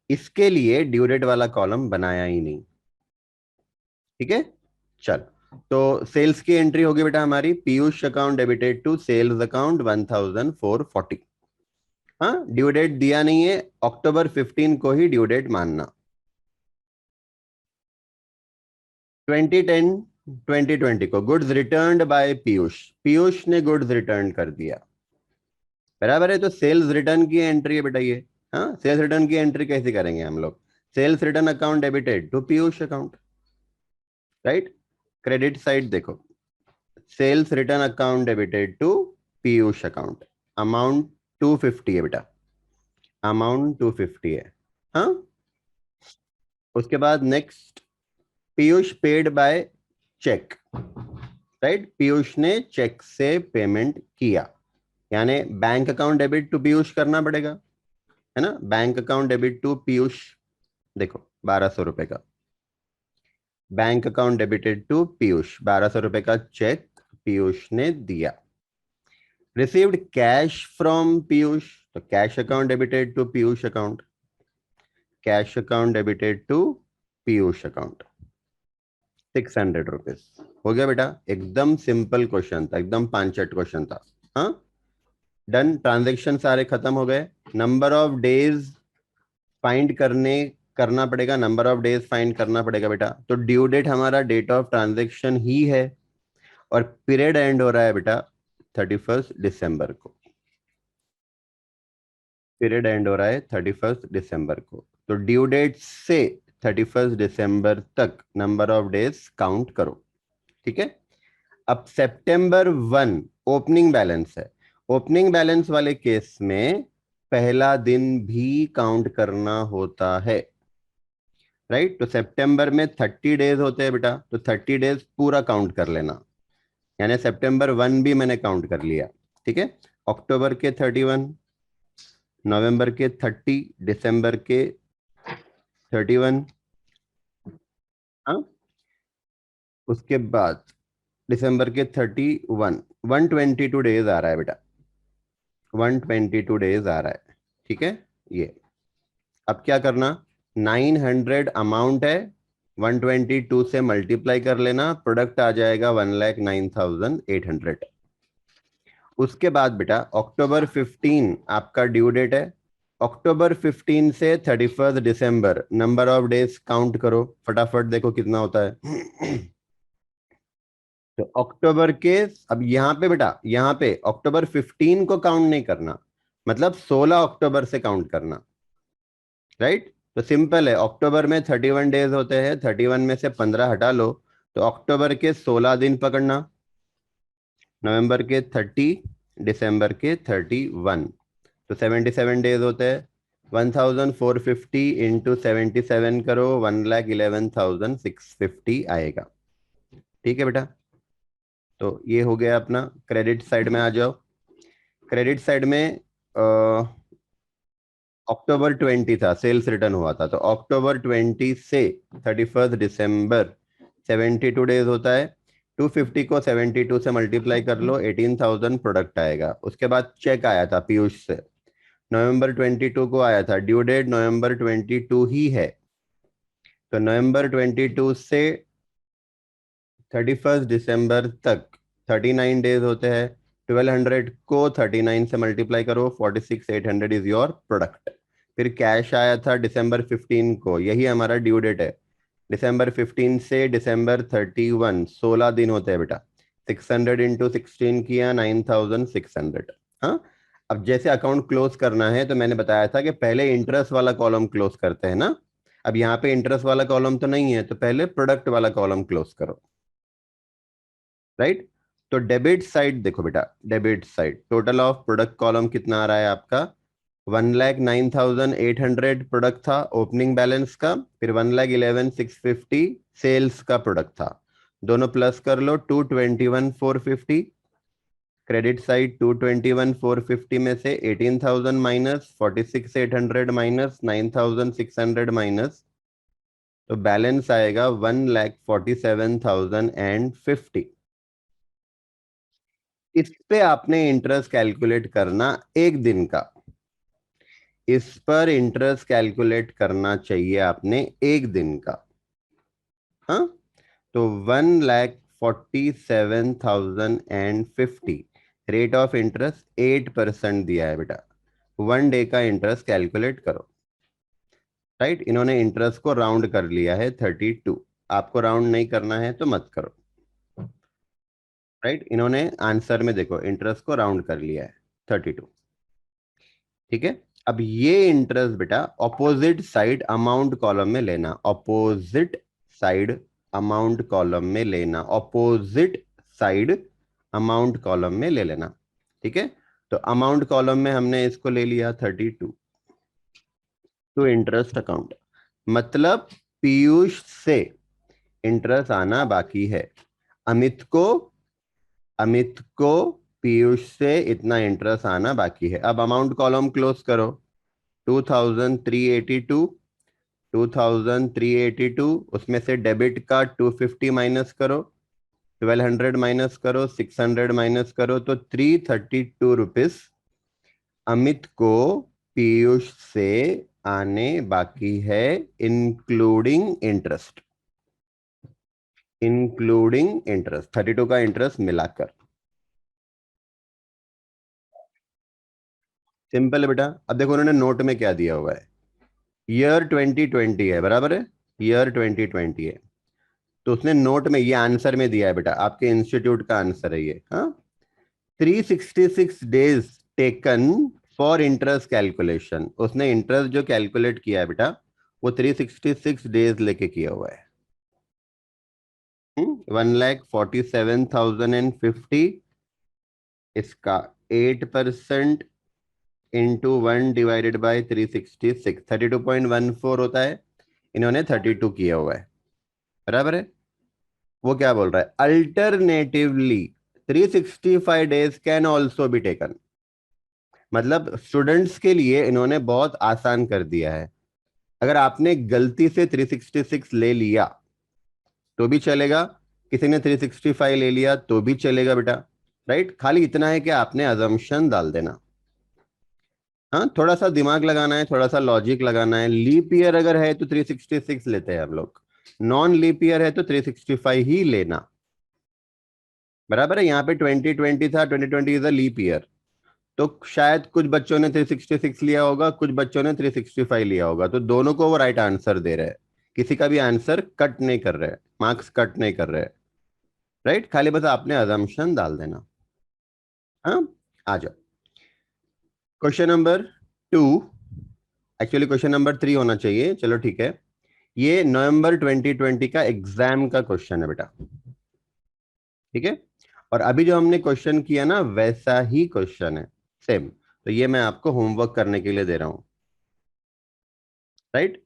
इसके लिए ड्यू डेट वाला कॉलम बनाया ही नहीं। ठीक है, चल। तो सेल्स की एंट्री होगी बेटा हमारी, Piyush account debited to sales account 1440। हाँ, ड्यू डेट दिया नहीं है, अक्टूबर 15 को ही ड्यू डेट मानना। 2010 2020 को goods returned by Piyush, Piyush ने गुड्स रिटर्न कर दिया। बराबर है? तो सेल्स रिटर्न की एंट्री है बेटा ये। हाँ, सेल्स रिटर्न की एंट्री कैसे करेंगे हम लोग? Sales return account debited to Piyush account, right? Credit side देखो, sales return account debited to Piyush account, amount 250 है बेटा, अमाउंट 250 है। हाँ, उसके बाद next, Piyush paid by cheque, right? Piyush ने चेक से पेमेंट किया, यानी bank account debit to Piyush करना पड़ेगा, है ना? Bank account debit to Piyush, देखो 1200 रुपए का bank account debited to Piyush, 1200 रुपए का चेक पीयूष ने दिया। रिसीव्ड कैश फ्रॉम पीयूष, तो cash account debited to Piyush account, cash account debited to Piyush account, 600 rupees. हो गया बेटा, एकदम सिंपल क्वेश्चन था, एकदम पांचट क्वेश्चन था। हाँ, डन, ट्रांजेक्शन सारे खत्म हो गए। नंबर ऑफ डेज फाइंड करना पड़ेगा, नंबर ऑफ डेज फाइंड करना पड़ेगा बेटा। तो ड्यू डेट हमारा डेट ऑफ ट्रांजेक्शन ही है, और पीरियड एंड हो रहा है बेटा 31 दिसंबर को, पीरियड एंड हो रहा है 31 दिसंबर को। तो ड्यू डेट से 31 दिसंबर तक नंबर ऑफ डेज काउंट करो। ठीक है, अब September 1 ओपनिंग बैलेंस है। ओपनिंग बैलेंस वाले केस में पहला दिन भी काउंट करना होता है, राइट? तो सितंबर में 30 डेज होते हैं बेटा, तो 30 डेज पूरा काउंट कर लेना, यानी September 1 भी मैंने काउंट कर लिया। ठीक है, अक्टूबर के 31, नवंबर के 30, दिसंबर के 31। हाँ, उसके बाद दिसंबर के 31, 122 डेज आ रहा है बेटा, 122 डेज आ रहा है। ठीक है, ये अब क्या करना, 900 अमाउंट है, 122 से मल्टीप्लाई कर लेना, प्रोडक्ट आ जाएगा 1,09,800। उसके बाद बेटा अक्टूबर 15 आपका ड्यू डेट है, अक्टूबर 15 से 31 दिसंबर नंबर ऑफ डेज काउंट करो फटाफट, देखो कितना होता है। तो अक्टूबर के, अब यहाँ पे बेटा, यहाँ पे अक्टूबर 15 को काउंट नहीं करना, मतलब 16 अक्टूबर से काउंट करना, राइट? तो सिंपल है, अक्टूबर में 31 डेज होते हैं, 31 में से 15 हटा लो, तो अक्टूबर के 16 दिन पकड़ना, नवंबर के 30, दिसंबर के 31, तो 77 डेज होते हैं। 1450 इंटू 77 करो, 1,11,650 आएगा। ठीक है बेटा, तो ये हो गया अपना। क्रेडिट साइड में आ जाओ, क्रेडिट साइड में अक्टूबर 20 था, सेल्स रिटर्न हुआ था, तो अक्टूबर 20 से 31 दिसंबर 72 डेज होता है। 250 को 72 से मल्टीप्लाई कर लो, 18,000 प्रोडक्ट आएगा। उसके बाद चेक आया था पीयूष से, नवंबर 22 को आया था, ड्यू डेट नवंबर 22 ही है, तो नवंबर 22 से 31 दिसंबर तक 39 डेज होते हैं। 1200 को 39 से मल्टीप्लाई करो, 46,800 इज योर प्रोडक्ट। फिर कैश आया था December 15 को, यही हमारा ड्यू डेट है, दिसंबर 15 से दिसंबर 31 16 दिन होते हैं बेटा। 600 इंटू 16 किया 9600। हाँ, अब जैसे अकाउंट क्लोज करना है तो मैंने बताया था कि पहले इंटरेस्ट वाला कॉलम क्लोज करते हैं ना। अब यहाँ पे इंटरेस्ट वाला कॉलम तो नहीं है, तो पहले प्रोडक्ट वाला कॉलम क्लोज करो। राइट, तो डेबिट साइड देखो बेटा, debit side total of product column कितना आ रहा है आपका, 1,09,800 प्रोडक्ट था ओपनिंग बैलेंस का, फिर 1,11,650 सेल्स का प्रोडक्ट था। दोनों प्लस कर लो, 221,450। क्रेडिट साइड 221,450 में से 18,000 माइनस 46,800 माइनस 9,600 माइनस, तो बैलेंस आएगा 1,47,050। इस पे आपने इंटरेस्ट कैलकुलेट करना एक दिन का, इस पर इंटरेस्ट कैलकुलेट करना चाहिए आपने एक दिन का। हाँ, तो 1,47,050 रेट ऑफ इंटरेस्ट 8% दिया है बेटा। 1 डे का इंटरेस्ट कैलकुलेट करो। राइट, इन्होंने इंटरेस्ट को राउंड कर लिया है 32। आपको राउंड नहीं करना है तो मत करो। राइट, इन्होंने आंसर में देखो इंटरेस्ट को राउंड कर लिया है 32। ठीक है, अब ये इंटरेस्ट बेटा ऑपोजिट साइड अमाउंट कॉलम में लेना, ऑपोजिट साइड अमाउंट कॉलम में लेना, ऑपोजिट साइड अमाउंट कॉलम में ले लेना। ठीक है, तो अमाउंट कॉलम में हमने इसको ले लिया 32 टू इंटरेस्ट अकाउंट, मतलब पीयूष से इंटरेस्ट आना बाकी है। अमित को अमित को पीयूष से इतना इंटरेस्ट आना बाकी है। अब अमाउंट कॉलम क्लोज करो, 2,382, 2,382 उसमें से डेबिट का 250 माइनस करो, 1,200 माइनस करो, 600 माइनस करो, तो 332 रुपीज अमित को पीयूष से आने बाकी है, इंक्लूडिंग इंटरेस्ट, इंक्लूडिंग इंटरेस्ट 32 का इंटरेस्ट मिलाकर। सिंपल है बेटा। अब देखो उन्होंने नोट में क्या दिया हुआ है, ईयर 2020 है, बराबर है, ईयर 2020 है, तो उसने नोट में ये आंसर में दिया है बेटा, आपके इंस्टीट्यूट का आंसर है ये। हाँ, 366 days taken for interest calculation, उसने इंटरेस्ट जो कैलकुलेट किया है बेटा वो 366 डेज लेके किया हुआ है। 1,47,050, इसका 8% इंटू 1/366 32.14 होता है, इन्होंने 32 किया हुआ है, बराबर है। वो क्या बोल रहा है, alternatively 365 days can also be taken, मतलब स्टूडेंट्स के लिए इन्होंने बहुत आसान कर दिया है। अगर आपने गलती से 366 ले लिया तो भी चलेगा, किसी ने 365 ले लिया तो भी चलेगा बेटा। राइट, खाली इतना है कि आपने अजम्पशन डाल देना। हाँ, थोड़ा सा दिमाग लगाना है, थोड़ा सा लॉजिक लगाना है। लीप ईयर अगर है तो 366 लेते हैं हम लोग, नॉन लीप ईयर है तो 365 ही लेना, बराबर है। यहाँ पे 2020 था, 2020 इज अ लीप ईयर, तो शायद कुछ बच्चों ने 366 लिया होगा, कुछ बच्चों ने 365 लिया होगा, तो दोनों को वो राइट आंसर दे रहे हैं। किसी का भी आंसर कट नहीं कर रहे, मार्क्स कट नहीं कर रहे। राइट, खाली बस आपने अजम्पशन डाल देना। हाँ, आ जाओ question number 2। Actually question number 3 होना चाहिए, चलो ठीक है। ये नवंबर 2020 का एग्जाम का क्वेश्चन है बेटा। ठीक है, और अभी जो हमने क्वेश्चन किया ना वैसा ही क्वेश्चन है, सेम। तो ये मैं आपको होमवर्क करने के लिए दे रहा हूं। राइट,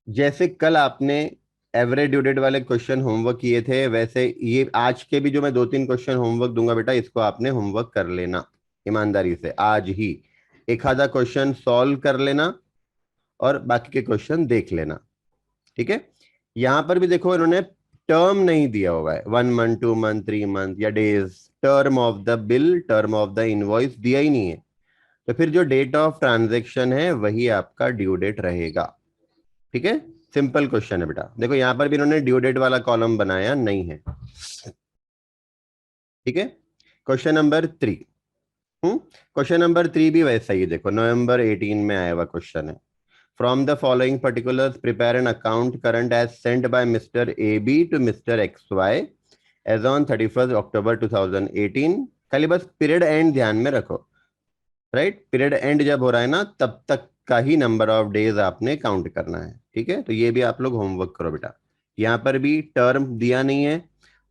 जैसे कल आपने एवरेज ड्यू डेट वाले क्वेश्चन होमवर्क किए थे, वैसे ये आज के भी जो मैं 2-3 क्वेश्चन होमवर्क दूंगा बेटा, इसको आपने होमवर्क कर लेना ईमानदारी से। आज ही एक आधा क्वेश्चन सॉल्व कर लेना और बाकी के क्वेश्चन देख लेना। ठीक है, यहां पर भी देखो इन्होंने टर्म नहीं दिया हुआ है, 1 मंथ 2 मंथ 3 मंथ या days, term of the bill term of the invoice दिया ही नहीं है, तो फिर जो डेट ऑफ ट्रांजेक्शन है वही आपका ड्यू डेट रहेगा। ठीक है, सिंपल क्वेश्चन है बेटा। देखो यहां पर भी इन्होंने ड्यू डेट वाला कॉलम बनाया नहीं है। ठीक है, क्वेश्चन नंबर 3। क्वेश्चन नंबर 3 भी वैसा ही है, देखो नवंबर 18 में आया हुआ क्वेश्चन है। From the following particulars, prepare an account current as sent by Mr. AB to Mr. XY as on 31st October 2018. खाली बस पीरियड एंड ध्यान में रखो, राइट? पीरियड एंड जब हो रहा है ना, तब तक का ही नंबर ऑफ डेज आपने काउंट करना है, ठीक है? तो ये भी आप लोग होमवर्क करो बेटा। यहाँ पर भी टर्म दिया नहीं है,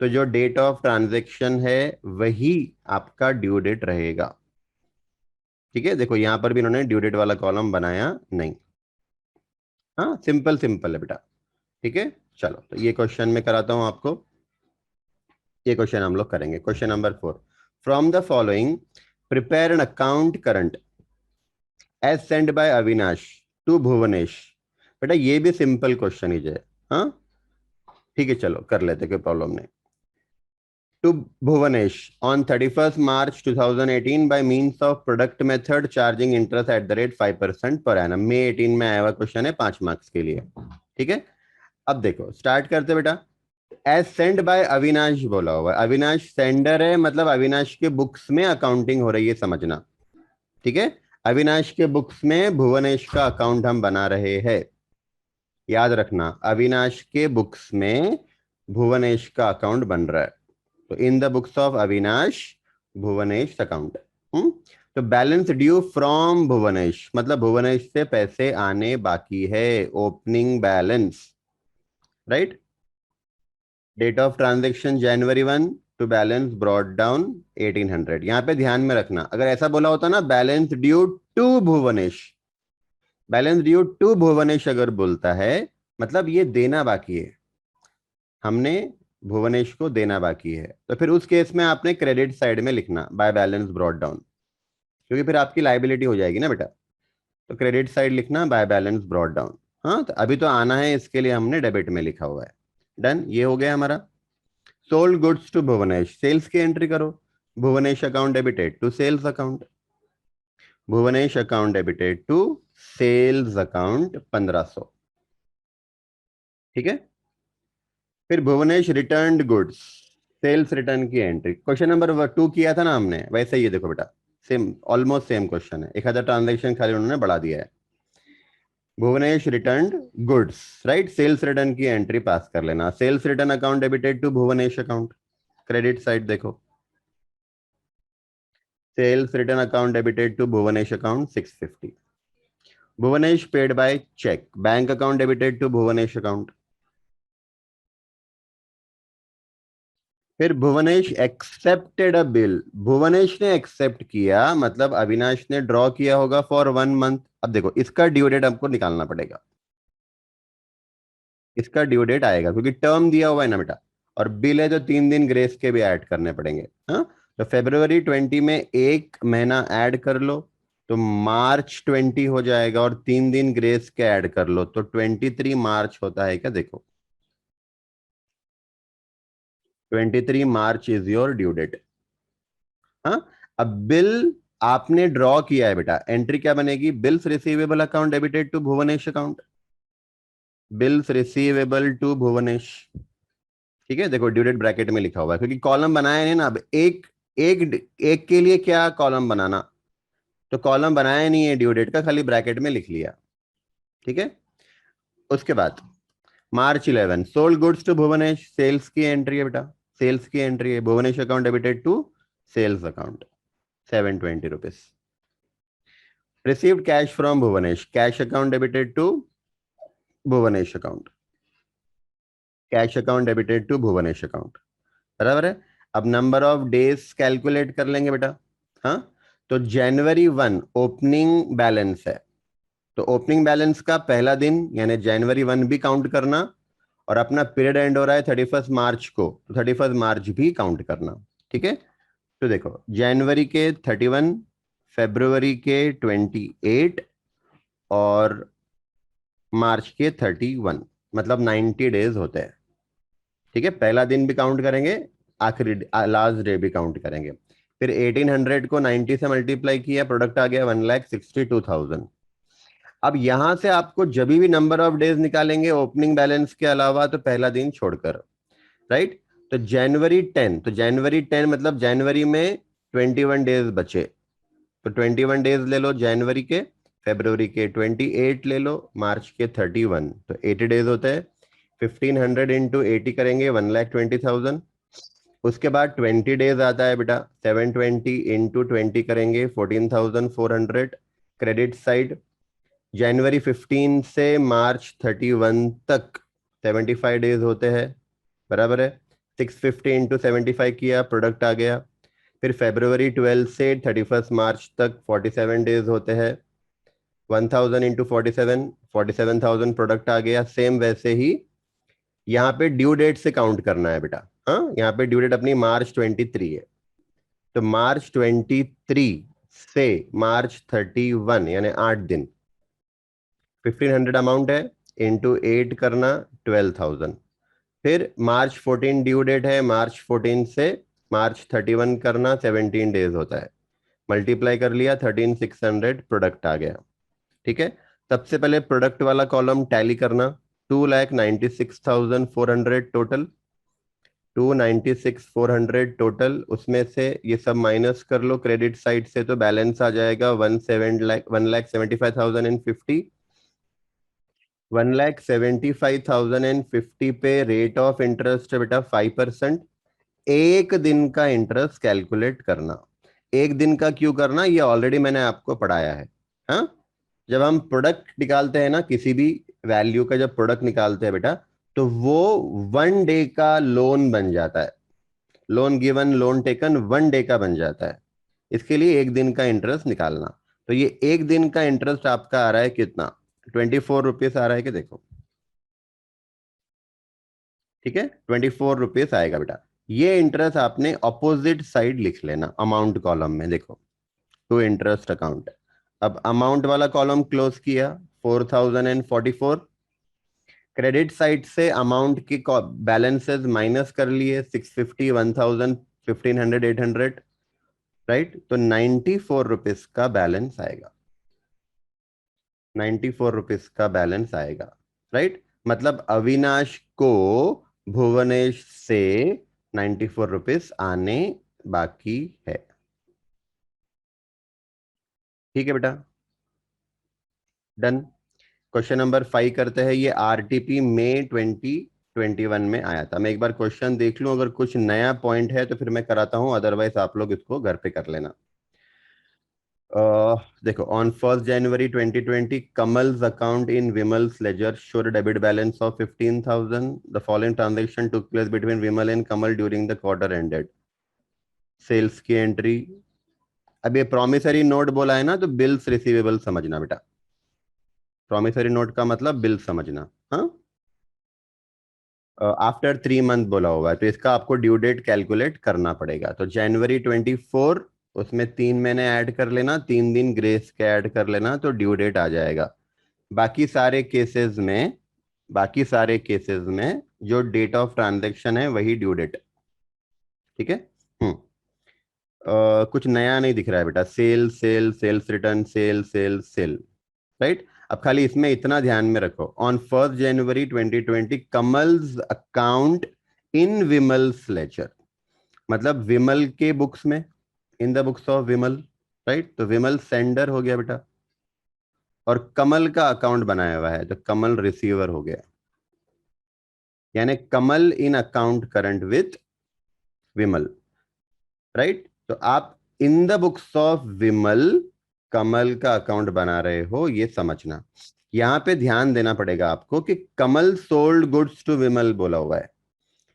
तो जो डेट ऑफ ट्रांजेक्शन है वही आपका ड्यू डेट रहेगा, ठीक है? देखो यहाँ पर भी इन्होंने ड्यू डेट वाला कॉलम बनाया नहीं। हाँ, सिंपल सिंपल है बेटा, ठीक है? चलो, तो ये क्वेश्चन में कराता हूं आपको। ये क्वेश्चन हम लोग करेंगे। Question number 4, from the following prepare an account current as send by Avinash to Bhuvnesh. बेटा ये भी सिंपल क्वेश्चन ही है, हाँ ठीक है, चलो कर लेते, कोई प्रॉब्लम नहीं। To Bhuvnesh on 31st March 2018 by means of product method charging interest at the rate 5% per annum. May 18 में आया हुआ क्वेश्चन है, 5 मार्क्स के लिए, ठीक है? अब देखो स्टार्ट करते बेटा। एज सेंड बाय अविनाश बोला हुआ है, अविनाश सेंडर है, मतलब अविनाश के बुक्स में अकाउंटिंग हो रही है, समझना, ठीक है? अविनाश के बुक्स में भुवनेश का अकाउंट हम बना रहे हैं, याद रखना, अविनाश के बुक्स में भुवनेश का अकाउंट बन रहा है। तो in the books of Avinash Bhuvnesh account. तो बैलेंस ड्यू फ्रॉम भुवनेश, मतलब भुवनेश से पैसे आने बाकी है, opening balance, right? Date of transaction January 1 to balance brought down 1800। यहां पे ध्यान में रखना, अगर ऐसा बोला होता ना balance due to Bhuvnesh, balance due to Bhuvnesh अगर बोलता है, मतलब ये देना बाकी है, हमने भुवनेश को देना बाकी है, तो फिर उस केस में आपने क्रेडिट साइड में लिखना बाय बैलेंस ब्रॉट डाउन, क्योंकि फिर आपकी लाइबिलिटी हो जाएगी ना बेटा। तो क्रेडिट साइड लिखना बाय बैलेंस ब्रॉट डाउन। हाँ, तो अभी तो आना है, इसके लिए हमने डेबिट में लिखा हुआ है। डन, ये हो गया हमारा। Sold goods to Bhuvnesh, sales की एंट्री करो। Bhuvnesh account debited to sales account, Bhuvnesh account debited to sales account 1500, ठीक है? फिर Bhuvnesh returned goods, sales return की एंट्री। क्वेश्चन नंबर 2 किया था ना हमने, वैसे ही ये देखो बेटा, सेम ऑलमोस्ट सेम क्वेश्चन है, एक आधा ट्रांजेक्शन खाली उन्होंने बढ़ा दिया है। Bhuvnesh returned goods, right? Sales return की एंट्री पास कर लेना। Sales return account debited to Bhuvnesh account, credit side देखो, sales return account debited to Bhuvnesh account 650। Bhuvnesh paid by cheque, bank account debited to Bhuvnesh account. फिर Bhuvnesh accepted a bill, Bhuvnesh ने एक्सेप्ट किया, मतलब अविनाश ने ड्रॉ किया होगा फॉर 1 मंथ। अब देखो इसका ड्यू डेट हमको निकालना पड़ेगा, इसका ड्यू डेट आएगा क्योंकि टर्म दिया हुआ है ना बेटा, और बिल है तो 3 दिन ग्रेस के भी ऐड करने पड़ेंगे। हाँ, तो February 20 में एक महीना ऐड कर लो तो March 20 हो जाएगा, और 3 दिन ग्रेस के ऐड कर लो तो 23 मार्च होता है क्या? देखो 23 मार्च इज योर ड्यू डेट। हाँ, अब बिल आपने ड्रॉ किया है बेटा, एंट्री क्या बनेगी? Bills receivable account debited to Bhuvnesh account, bills receivable to Bhuvnesh, ठीक है? देखो ड्यू डेट ब्रैकेट में लिखा हुआ है क्योंकि कॉलम बनाया नहीं ना। अब एक एक एक के लिए क्या कॉलम बनाना, तो कॉलम बनाया नहीं है ड्यू डेट का, खाली ब्रैकेट में लिख लिया, ठीक है? उसके बाद March 11 sold goods to Bhuvnesh, sales की एंट्री है बेटा, सेल्स की एंट्री है, Bhuvnesh account debited to sales account 720 rupees. Received cash from Bhuvnesh, cash account debited to Bhuvnesh account, cash account debited to Bhuvnesh account, बराबर है? अब नंबर ऑफ डेज कैलकुलेट कर लेंगे बेटा। हाँ, तो January 1 ओपनिंग बैलेंस है, तो ओपनिंग बैलेंस का पहला दिन यानी January 1 भी काउंट करना, और अपना पीरियड एंड हो रहा है 31 मार्च को, तो 31 मार्च भी काउंट करना, ठीक है? तो देखो जनवरी के 31, फरवरी के 28 और मार्च के 31, मतलब 90 डेज होते हैं, ठीक है? पहला दिन भी काउंट करेंगे, आखिरी लास्ट डे भी काउंट करेंगे। फिर 1800 को 90 से मल्टीप्लाई किया, प्रोडक्ट आ गया 1,62,000। अब यहां से आपको जब भी नंबर ऑफ डेज निकालेंगे ओपनिंग बैलेंस के अलावा, तो पहला दिन छोड़कर, राइट? तो जनवरी 10, तो जनवरी 10 मतलब जनवरी में 21 डेज बचे, तो 21 डेज ले लो जनवरी के, फरवरी के 28 ले लो, मार्च के 31, तो 80 डेज होते हैं। 1500 इंटू 80 करेंगे 1,20,000। उसके बाद 20 डेज आता है बेटा, 720 इंटू 20 करेंगे 14,400 क्रेडिट साइड। जनवरी 15 से मार्च 31 तक 75 डेज होते हैं, बराबर है। 650 इंटू 75 किया, प्रोडक्ट आ गया। फिर फरवरी 12 से 31 मार्च तक 47 डेज होते हैं। 1000 इंटू 47, 47,000 प्रोडक्ट आ गया। सेम वैसे ही यहाँ पे ड्यू डेट से काउंट करना है बेटा। हाँ, यहाँ पे ड्यू डेट अपनी मार्च 23 है, तो मार्च 23 से मार्च 31 यानी 8 दिन। 1500 अमाउंट है, इंटू 8 करना 12,000। फिर मार्च 14 ड्यू डेट है, मार्च 14 से मार्च 31 करना 17 डेज होता है। मल्टीप्लाई कर लिया, 13,600 प्रोडक्ट आ गया। ठीक है, सबसे पहले प्रोडक्ट वाला कॉलम टैली करना। 2,96,400 टोटल, 296,400 टोटल। उसमें से ये सब माइनस कर लो क्रेडिट साइड से, तो बैलेंस आ जाएगा 1,75,050। 1,75,050 पे रेट ऑफ इंटरेस्ट है बेटा 5%। एक दिन का इंटरेस्ट कैलकुलेट करना। एक दिन का क्यों करना, ये ऑलरेडी मैंने आपको पढ़ाया है। हाँ, जब हम प्रोडक्ट निकालते हैं ना, किसी भी वैल्यू का जब प्रोडक्ट निकालते हैं बेटा, तो वो 1 डे का लोन बन जाता है। Loan given, loan taken 1 day का बन जाता है। इसके लिए एक दिन का इंटरेस्ट निकालना। तो ये एक दिन का इंटरेस्ट आपका आ रहा है कितना, 24 रुपीज आ रहा है कि देखो। ठीक है, 24 रुपीज आएगा बेटा। ये इंटरेस्ट आपने ऑपोजिट साइड लिख लेना अमाउंट कॉलम में, देखो टू इंटरेस्ट अकाउंट। अब अमाउंट वाला कॉलम क्लोज किया, 4,044। क्रेडिट साइड से अमाउंट की बैलेंसेस माइनस कर लिए, 650, 1,000, 1,500, 800, राइट। तो 94 रुपीज का बैलेंस आएगा, 94 रुपीज का बैलेंस आएगा, राइट। मतलब अविनाश को भुवनेश से 94 रुपीज आने बाकी है। ठीक है बेटा, डन। क्वेश्चन नंबर 5 करते हैं। ये आरटीपी मई 2021 में आया था। मैं एक बार क्वेश्चन देख लूं, अगर कुछ नया पॉइंट है तो फिर मैं कराता हूं, अदरवाइज आप लोग इसको घर पे कर लेना। देखो, on 1 January 2020 Kamal's account in Vimal's ledger showed debit balance of 15,000। The following transaction took place between Vimal and Kamal during the quarter ended. Sales की एंट्री। अब ये प्रॉमिसरी नोट बोला है ना, तो बिल्स रिसीवेबल समझना बेटा। प्रॉमिसरी नोट का मतलब बिल समझना। हाँ, आफ्टर 3 मंथ बोला हुआ है, तो इसका आपको ड्यू डेट कैलकुलेट करना पड़ेगा। तो January 24, उसमें 3 महीने ऐड कर लेना, 3 दिन ग्रेस के ऐड कर लेना, तो ड्यू डेट आ जाएगा। बाकी सारे केसेस में, बाकी सारे केसेस में जो डेट ऑफ ट्रांजेक्शन है वही ड्यू डेट। ठीक है। हम्म कुछ नया नहीं दिख रहा है बेटा। Sale sale, sales return, sale sale sale, right. अब खाली इसमें इतना ध्यान में रखो, on 1 January 2020 Kamal's account in Vimal's ledger, मतलब विमल के बुक्स में, in the books of Vimal, right. तो विमल सेंडर हो गया बेटा, और कमल का अकाउंट बनाया हुआ है, तो कमल रिसीवर हो गया। यानी Kamal in account current with Vimal, right. तो आप in the books of Vimal Kamal का अकाउंट बना रहे हो, ये समझना। यहां पे ध्यान देना पड़ेगा आपको कि कमल सोल्ड गुड्स टू विमल बोला हुआ है।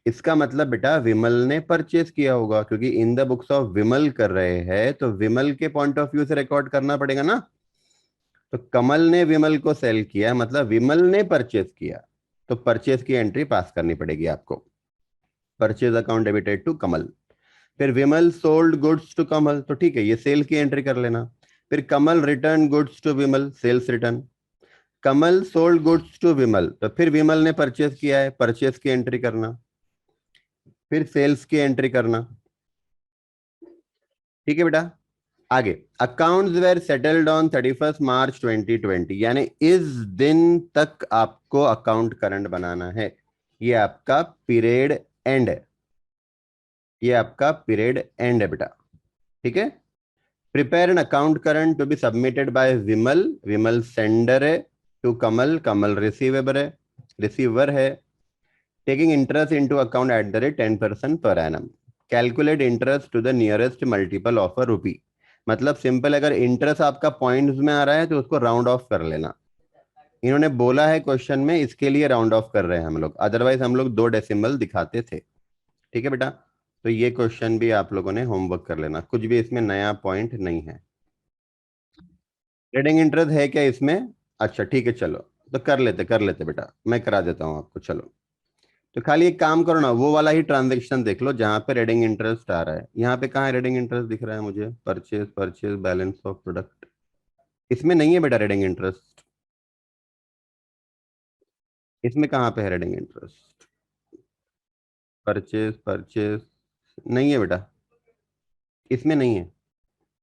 इसका मतलब बेटा विमल ने परचेस किया होगा, क्योंकि इन द बुक्स ऑफ विमल कर रहे हैं, तो विमल के पॉइंट ऑफ व्यू से रिकॉर्ड करना पड़ेगा ना। तो कमल ने विमल को सेल किया, मतलब विमल ने परचेस किया, तो परचेस की एंट्री पास करनी पड़ेगी आपको। परचेज अकाउंट डेबिटेड टू कमल। फिर विमल सोल्ड गुड्स टू कमल, तो ठीक है, ये सेल की एंट्री कर लेना। फिर Kamal return goods to Vimal, sales return. Kamal sold goods to Vimal, तो फिर विमल ने परचेस किया है, परचेस की एंट्री करना। फिर सेल्स की एंट्री करना। ठीक है बेटा, आगे। अकाउंट्स वेर सेटल्ड ऑन 31 मार्च 2020, यानी इस दिन तक आपको अकाउंट करंट बनाना है। ये आपका पीरियड एंड है, ये आपका पीरियड एंड है बेटा। ठीक है, prepare an account current to be submitted by Vimal, Vimal sender है, टू कमल, कमल रिसीवर है, taking interest into account at the rate 10% per annum, calculate interest to the nearest multiple of a rupee. मतलब सिंपल, अगर इंटरेस्ट आपका पॉइंट्स में आ रहा है तो उसको राउंड ऑफ कर लेना। इन्होंने बोला है क्वेश्चन में, इसके लिए राउंड ऑफ कर रहे हैं हम लोग, अदरवाइज हम लोग 2 डेसिमल दिखाते थे। ठीक है बेटा, तो ये क्वेश्चन भी आप लोगों ने होमवर्क कर लेना, कुछ भी इसमें नया पॉइंट नहीं है। ट्रेडिंग इंटरेस्ट है क्या इसमें? अच्छा ठीक है, चलो तो कर लेते बेटा, मैं करा देता हूँ आपको। चलो तो खाली एक काम करो ना, वो वाला ही ट्रांजेक्शन देख लो जहां पे रेडिंग इंटरेस्ट आ रहा है। यहाँ पे कहाँ रेडिंग इंटरेस्ट दिख रहा है मुझे? परचेज बैलेंस ऑफ प्रोडक्ट, इसमें नहीं है बेटा रेडिंग इंटरेस्ट। इसमें कहाँ पे है रेडिंग इंटरेस्ट? परचेज नहीं है बेटा, इसमें नहीं है।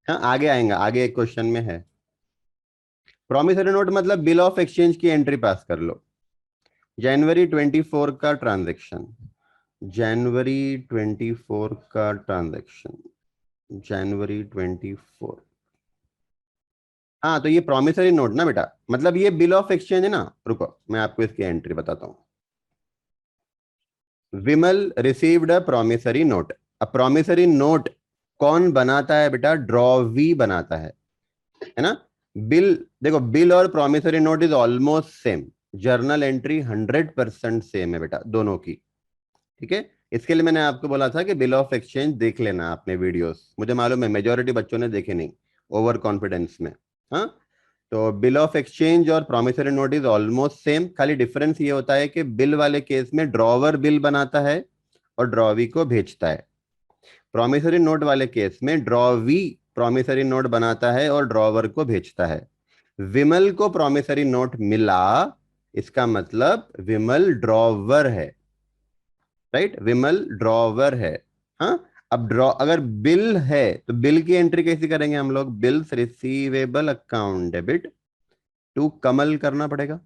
हाँ आगे आएगा, आगे एक क्वेश्चन में है। प्रॉमिसरी नोट मतलब बिल ऑफ एक्सचेंज की एंट्री पास कर लो। जनवरी 24 का ट्रांजेक्शन, जनवरी 24 का ट्रांजेक्शन, January 24। हाँ तो ये प्रॉमिसरी नोट ना बेटा, मतलब ये बिल ऑफ एक्सचेंज है ना। रुको मैं आपको इसकी एंट्री बताता हूँ। विमल रिसीव्ड अ प्रॉमिसरी नोट। अब प्रॉमिसरी नोट कौन बनाता है बेटा? ड्रॉवी बनाता है ना। बिल, देखो बिल और promissory note is almost same, journal entry 100% same है बेटा दोनों की। ठीक है, इसके लिए मैंने आपको बोला था कि बिल ऑफ एक्सचेंज देख लेना आपने वीडियोस, मुझे मालूम है मेजोरिटी बच्चों ने देखे नहीं, ओवर कॉन्फिडेंस में। हाँ, तो बिल ऑफ एक्सचेंज और promissory note is almost same, खाली डिफरेंस ये होता है कि बिल वाले केस में ड्रॉवर बिल बनाता है और ड्रॉवी को भेजता है। प्रॉमिसरी नोट वाले केस में ड्रॉवी प्रॉमिसरी नोट बनाता है और ड्रॉवर को भेजता है। विमल को प्रॉमिसरी नोट मिला, इसका मतलब विमल ड्रॉवर है, राइट, विमल ड्रॉवर है। हाँ, अब ड्रॉ अगर बिल है तो बिल की एंट्री कैसे करेंगे हम लोग? Bills receivable account debit to Kamal करना पड़ेगा,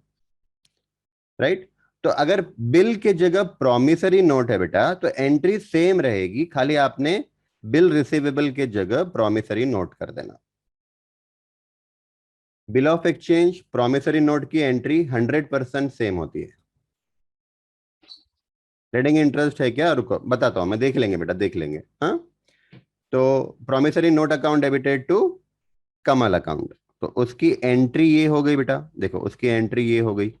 राइट। तो अगर बिल के जगह प्रॉमिसरी नोट है बेटा तो एंट्री सेम रहेगी, खाली आपने बिल रिसीवेबल के जगह प्रॉमिसरी नोट कर देना। Bill of exchange promissory note की एंट्री 100% सेम होती है। ट्रेडिंग इंटरेस्ट है क्या? रुको बताता हूं मैं, देख लेंगे बेटा देख लेंगे। हाँ, तो promissory note account debited to Kamal account, तो उसकी एंट्री ये हो गई बेटा, देखो उसकी एंट्री ये हो गई,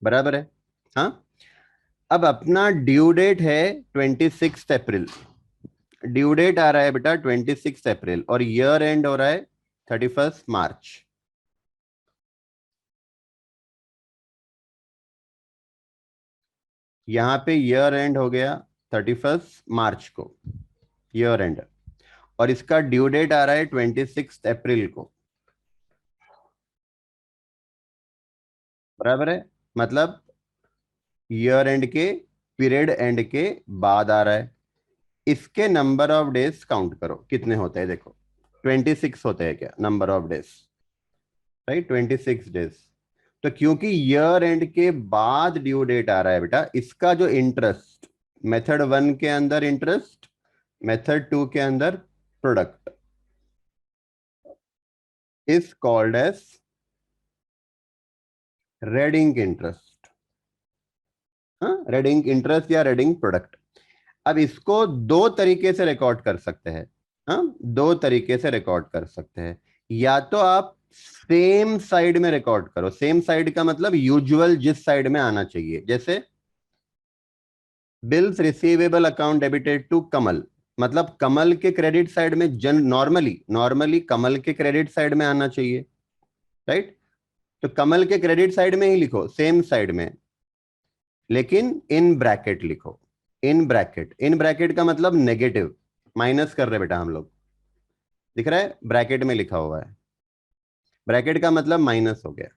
बराबर है। हाँ, अब अपना ड्यू डेट है 26 अप्रैल, ड्यू डेट आ रहा है बेटा 26 अप्रैल, और ईयर एंड हो रहा है 31 मार्च। यहां पे ईयर एंड हो गया 31 मार्च को, ईयर एंड, और इसका ड्यू डेट आ रहा है 26 अप्रैल को, बराबर है। मतलब ईयर एंड के पीरियड एंड के बाद आ रहा है। इसके नंबर ऑफ डेज काउंट करो कितने होते हैं, देखो 26 होते हैं क्या number of days, right, 26 days. तो क्योंकि ईयर एंड के बाद ड्यू डेट आ रहा है बेटा, इसका जो इंटरेस्ट मेथड 1 के अंदर इंटरेस्ट, मेथड 2 के अंदर product, is called as red ink interest. हाँ, रेडिंग इंटरेस्ट या रेडिंग प्रोडक्ट। अब इसको दो तरीके से रिकॉर्ड कर सकते हैं। हाँ, दो तरीके से रिकॉर्ड कर सकते हैं। या तो आप सेम साइड में रिकॉर्ड करो, सेम साइड का मतलब यूजुअल जिस साइड में आना चाहिए, जैसे bills receivable account debited to Kamal, मतलब कमल के क्रेडिट साइड में, जन नॉर्मली नॉर्मली कमल के क्रेडिट साइड में आना चाहिए, राइट। तो कमल के क्रेडिट साइड में ही लिखो, सेम साइड में, लेकिन इन ब्रैकेट लिखो। इन ब्रैकेट का मतलब नेगेटिव, माइनस कर रहे बेटा हम लोग, दिख रहा है ब्रैकेट में लिखा हुआ है, ब्रैकेट का मतलब माइनस हो गया,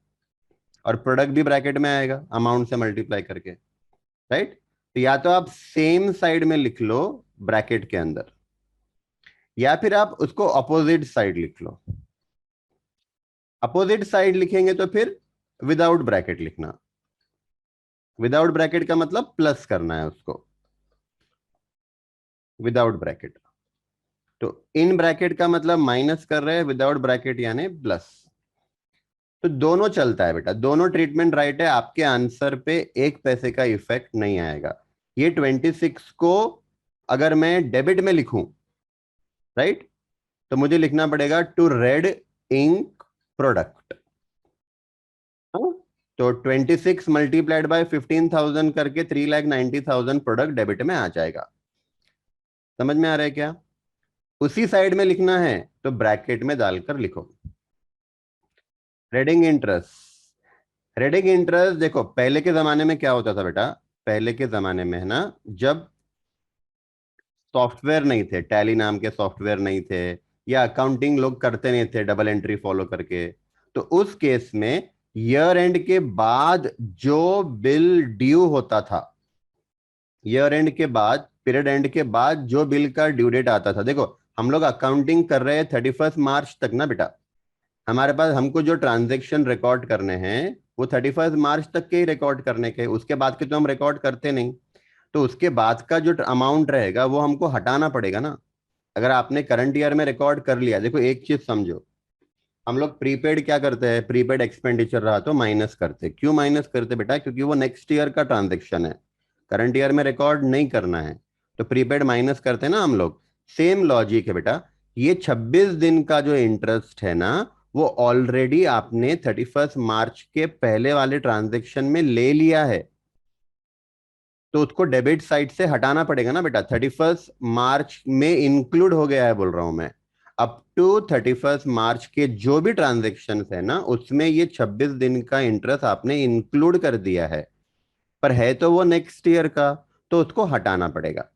और प्रोडक्ट भी ब्रैकेट में आएगा अमाउंट से मल्टीप्लाई करके, राइट। तो या तो आप सेम साइड में लिख लो ब्रैकेट के अंदर, या फिर आप उसको अपोजिट साइड लिख लो। अपोजिट साइड लिखेंगे तो फिर विदाउट ब्रैकेट लिखना, विदाउट ब्रैकेट का मतलब प्लस करना है उसको, विदाउट ब्रैकेट। तो इन ब्रैकेट का मतलब माइनस कर रहे हैं, विदाउट ब्रैकेट यानी प्लस। तो दोनों चलता है बेटा, दोनों ट्रीटमेंट राइट है, आपके आंसर पे एक पैसे का इफेक्ट नहीं आएगा। ये 26 को अगर मैं डेबिट में लिखूं, राइट, तो मुझे लिखना पड़ेगा टू रेड इंक प्रोडक्ट। तो 26 मल्टीप्लाइड बाय 15,000 करके 3,90,000 प्रोडक्ट डेबिट में आ जाएगा। समझ में आ रहा है क्या? उसी साइड में लिखना है तो ब्रैकेट में डालकर लिखो रेडिंग इंटरेस्ट। रेडिंग इंटरेस्ट देखो, पहले के जमाने में क्या होता था बेटा, पहले के जमाने में है ना, जब सॉफ्टवेयर नहीं थे, टैली नाम के सॉफ्टवेयर नहीं थे, या अकाउंटिंग लोग करते नहीं थे डबल एंट्री फॉलो करके, तो उस केस में ईयर एंड के बाद जो बिल ड्यू होता था, ईयर एंड के बाद, पीरियड एंड के बाद जो बिल का ड्यू डेट आता था, देखो हम लोग अकाउंटिंग कर रहे हैं 31 मार्च तक ना बेटा, हमारे पास हमको जो ट्रांजेक्शन रिकॉर्ड करने हैं वो 31 मार्च तक के ही रिकॉर्ड करने के, उसके बाद के तो हम रिकॉर्ड करते नहीं। तो उसके बाद का जो अमाउंट रहेगा वो हमको हटाना पड़ेगा ना। अगर आपने करंट ईयर में रिकॉर्ड कर लिया, देखो एक चीज समझो, हम लोग प्रीपेड क्या करते हैं, प्रीपेड एक्सपेंडिचर रहा तो माइनस करते, क्यों माइनस करते बेटा, क्योंकि वो नेक्स्ट ईयर का ट्रांजेक्शन है, करंट ईयर में रिकॉर्ड नहीं करना है, तो प्रीपेड माइनस करते हैं ना हम लोग। सेम लॉजिक है बेटा, ये 26 दिन का जो इंटरेस्ट है ना, वो ऑलरेडी आपने 31 मार्च के पहले वाले ट्रांजेक्शन में ले लिया है, तो उसको डेबिट साइड से हटाना पड़ेगा ना बेटा, 31 मार्च में इंक्लूड हो गया है बोल रहा हूं मैं। अप टू 31 मार्च के जो भी ट्रांजेक्शन है ना, उसमें ये 26 दिन का इंटरेस्ट आपने इंक्लूड कर दिया है, पर है तो वो नेक्स्ट ईयर का, तो उसको हटाना पड़ेगा,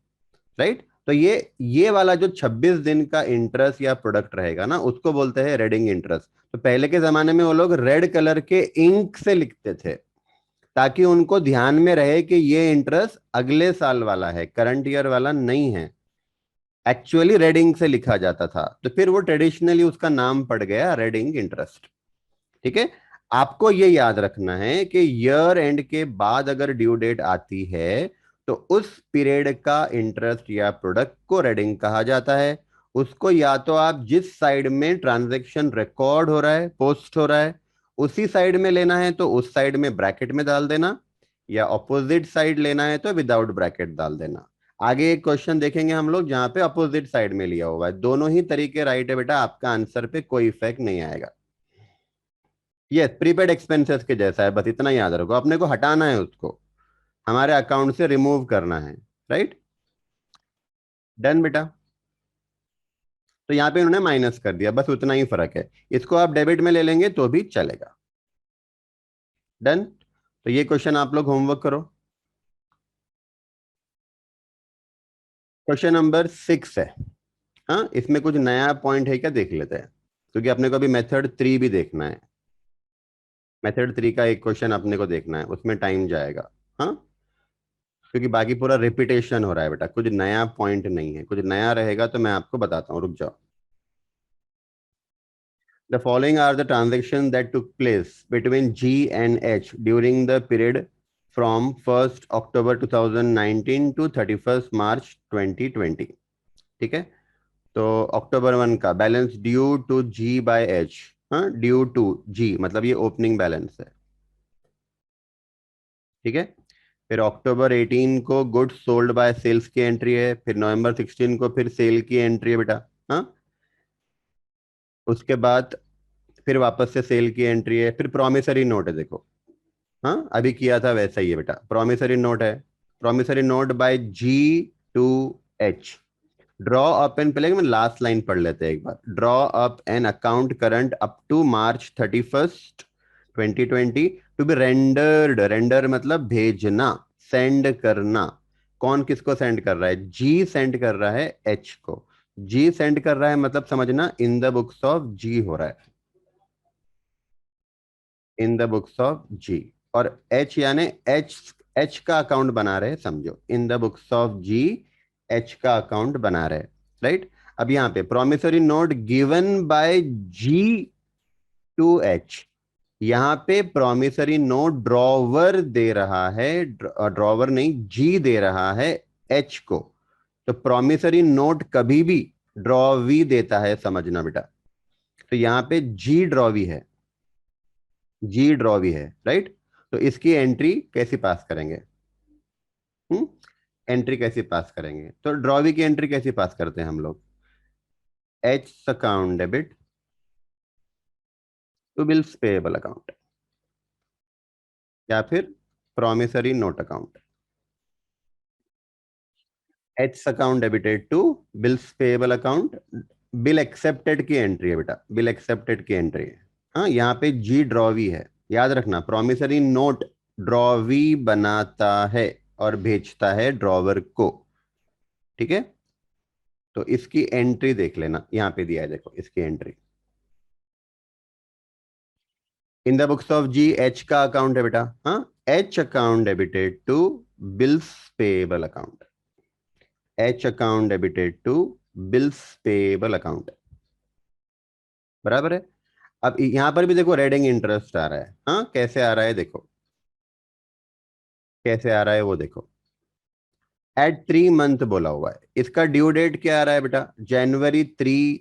राइट। तो ये वाला जो 26 दिन का इंटरेस्ट या प्रोडक्ट रहेगा ना, उसको बोलते हैं रेडिंग इंटरेस्ट। तो पहले के जमाने में वो लोग रेड कलर के इंक से लिखते थे, ताकि उनको ध्यान में रहे कि ये इंटरेस्ट अगले साल वाला है, करंट ईयर वाला नहीं है। एक्चुअली रेडिंग से लिखा जाता था, तो फिर वो ट्रेडिशनली उसका नाम पड़ गया रेडिंग इंटरेस्ट। ठीक है, आपको ये याद रखना है कि ईयर एंड के बाद अगर ड्यू डेट आती है, तो उस पीरियड का इंटरेस्ट या प्रोडक्ट को रेडिंग कहा जाता है। उसको या तो आप जिस साइड में ट्रांजैक्शन रिकॉर्ड हो रहा है, पोस्ट हो रहा है, उसी साइड में लेना है तो उस साइड में ब्रैकेट में डाल देना, या ऑपोजिट साइड लेना है तो विदाउट ब्रैकेट डाल देना। आगे एक क्वेश्चन देखेंगे हम लोग जहां पे अपोजिट साइड में लिया हुआ है, दोनों ही तरीके राइट है बेटा, आपका आंसर पे कोई इफेक्ट नहीं आएगा। ये प्रीपेड एक्सपेंसेस के जैसा है, बस इतना याद रखो, अपने को हटाना है उसको, हमारे अकाउंट से रिमूव करना है, राइट। डन बेटा। तो यहाँ पे इन्होंने माइनस कर दिया, बस उतना ही फर्क है, इसको आप डेबिट में ले लेंगे तो भी चलेगा। डन। तो ये क्वेश्चन आप लोग होमवर्क करो। क्वेश्चन नंबर 6 है। हाँ, इसमें कुछ नया पॉइंट है क्या, देख लेते हैं, क्योंकि अपने को अभी मेथड 3 भी देखना है। मेथड 3 का एक क्वेश्चन अपने को देखना है, उसमें टाइम जाएगा। हाँ, क्योंकि बाकी पूरा रिपीटेशन हो रहा है बेटा, कुछ नया पॉइंट नहीं है, कुछ नया रहेगा तो मैं आपको बताता हूँ, रुक जाओ। The following are the transactions that took place between G and H during the period from 1st October 2019 to 31st March 2020। ठीक है, तो अक्टूबर 1 का balance due to G by H, हाँ ड्यू टू जी मतलब ये ओपनिंग बैलेंस है। ठीक है, फिर अक्टूबर 18 को गुड्स सोल्ड बाय सेल्स की एंट्री है, फिर November 16 को फिर सेल की एंट्री है बेटा। हाँ, उसके बाद फिर वापस से सेल की एंट्री है, फिर प्रॉमिसरी नोट है, देखो हाँ अभी किया था वैसा ही है बेटा, प्रॉमिसरी नोट है, promissory note by G to H। Draw up an, पहले मैं लास्ट लाइन पढ़ लेते हैं एक बार, draw up an account current up to March 31st 2020 to be rendered, render मतलब भेजना, सेंड करना। कौन किसको सेंड कर रहा है, जी सेंड कर रहा है एच को, जी सेंड कर रहा है मतलब समझना इन द बुक्स ऑफ जी हो रहा है, इन द बुक्स ऑफ जी। और एच यानी एच, एच का अकाउंट बना रहे, समझो in the books of G, H का अकाउंट बना रहे, राइट। अब यहाँ पे promissory note given by G to H, यहाँ पे प्रोमिसरी नोट ड्रॉवर दे रहा है, ड्रॉवर नहीं जी दे रहा है एच को। तो प्रोमिसरी नोट कभी भी ड्रॉवी देता है, समझना बेटा। तो यहाँ पे जी ड्रॉवी है, जी ड्रॉवी है, राइट। तो इसकी एंट्री कैसी पास करेंगे? हम्म एंट्री कैसी पास करेंगे? तो ड्रॉवी की एंट्री कैसी पास करते हैं हम लोग? H account debit to bills payable account, या फिर promissory note account. H account debited to bills payable account, bill accepted की एंट्री है बेटा, बिल एक्सेप्टेड की एंट्री है। हाँ, यहाँ पे जी ड्रॉवी है, याद रखना। प्रॉमिसरी नोट ड्रॉवी बनाता है और भेजता है ड्रॉवर को, ठीक है। तो इसकी एंट्री देख लेना, यहाँ पे दिया है, देखो इसकी entry. In the books of G H का अकाउंट है बेटा, हाँ, H account debited to bills payable account, H account debited to bills payable account, बराबर है। अब यहां पर भी देखो रेडिंग इंटरेस्ट आ रहा है, हाँ, कैसे आ रहा है देखो, कैसे आ रहा है वो देखो। एट 3 मंथ बोला हुआ है, इसका ड्यू डेट क्या आ रहा है बेटा? January 3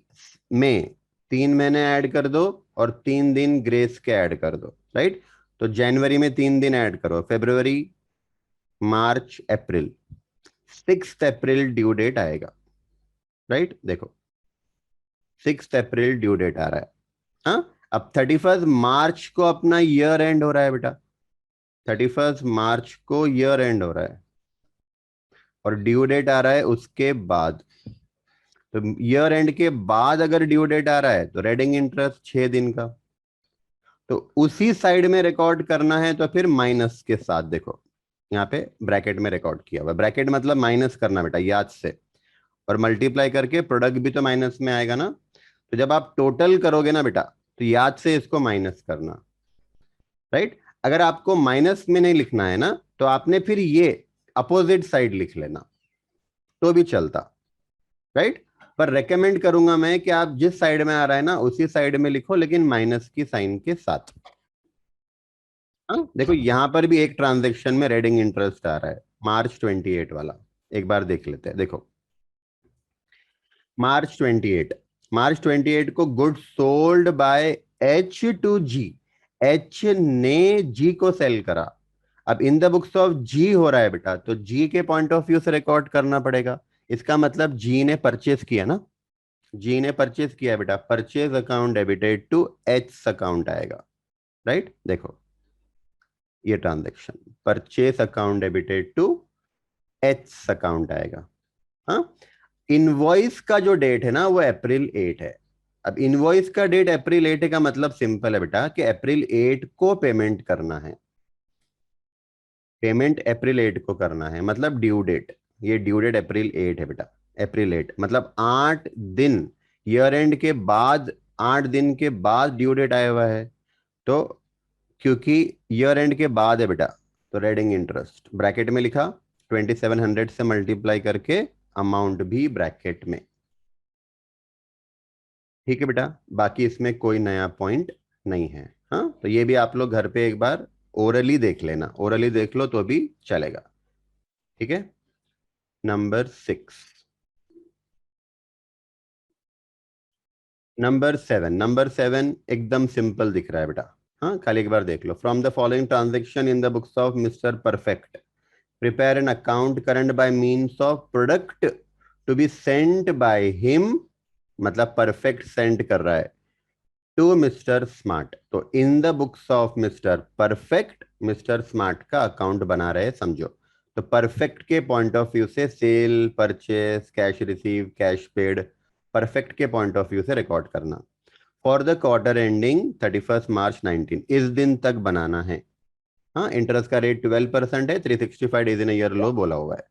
में 3 महीने ऐड कर दो और 3 दिन ग्रेस के ऐड कर दो, राइट। तो जनवरी में 3 दिन ऐड करो, February, March, April, 6 अप्रैल ड्यू डेट आएगा, राइट। देखो 6 अप्रैल ड्यू डेट आ रहा है। हाँ, अब 31 मार्च को अपना ईयर एंड हो रहा है बेटा, 31 मार्च को ईयर एंड हो रहा है और ड्यू डेट आ रहा है उसके बाद। तो ईयर एंड के बाद अगर ड्यू डेट आ रहा है तो रेडिंग इंटरेस्ट 6 दिन का, तो उसी साइड में रिकॉर्ड करना है, तो फिर माइनस के साथ देखो, यहाँ पे ब्रैकेट में रिकॉर्ड किया हुआ। ब्रैकेट मतलब माइनस करना बेटा, याद से, और मल्टीप्लाई करके प्रोडक्ट भी तो माइनस में आएगा ना। तो जब आप टोटल करोगे ना बेटा, तो याद से इसको माइनस करना, राइट। अगर आपको माइनस में नहीं लिखना है ना, तो आपने फिर ये अपोजिट साइड लिख लेना, तो भी चलता, राइट। पर रेकमेंड करूंगा मैं कि आप जिस साइड में आ रहा है ना उसी साइड में लिखो, लेकिन माइनस की साइन के साथ। हाँ, देखो यहां पर भी एक ट्रांजेक्शन में रेडिंग इंटरेस्ट आ रहा है, March 28 वाला। एक बार देख लेते हैं, देखो March 28 को good sold by H to G, H ने जी को सेल करा। अब in the books of G हो रहा है बेटा, तो जी के पॉइंट ऑफ व्यू से रिकॉर्ड करना पड़ेगा। इसका मतलब जी ने परचेस किया ना, जी ने परचेस किया बेटा, purchase account debited to H account आएगा, राइट। देखो ये transaction purchase account debited to H account आएगा। हाँ, इनवॉइस का जो डेट है ना वो April 8 है। अब इनवॉइस का डेट April 8 है का मतलब सिंपल है बेटा कि April 8 को पेमेंट करना है, पेमेंट April 8 को करना है, मतलब ड्यू डेट, ये ड्यू डेट April 8 है बेटा। April 8 मतलब 8 दिन, ईयर एंड के बाद 8 दिन के बाद ड्यू डेट आया हुआ है। तो क्योंकि ईयर एंड के बाद है बेटा, तो रेडिंग इंटरेस्ट ब्रैकेट में लिखा, 2700 से मल्टीप्लाई करके अमाउंट भी ब्रैकेट में, ठीक है बेटा। बाकी इसमें कोई नया पॉइंट नहीं है। हाँ, तो ये भी आप लोग घर पे एक बार ओरली देख लेना, ओरली देख लो तो भी चलेगा, ठीक है। नंबर 6, नंबर 7 एकदम सिंपल दिख रहा है बेटा। हाँ, खाली एक बार देख लो। From the following transaction in the books of mister Perfect, prepare an account current by means of product to be sent by him, मतलब परफेक्ट सेंड कर रहा है टू मिस्टर स्मार्ट। तो in the books of mister Perfect, mister Smart का अकाउंट बना रहे, समझो। तो परफेक्ट के पॉइंट ऑफ व्यू से sale, purchase, cash receive, cash paid, Perfect के पॉइंट ऑफ व्यू से रिकॉर्ड करना। For the quarter ending 31 March 2019, इस दिन तक बनाना है। हाँ, इंटरेस्ट का रेट 12% है, 365 डेज इन ईयर लो बोला हुआ है,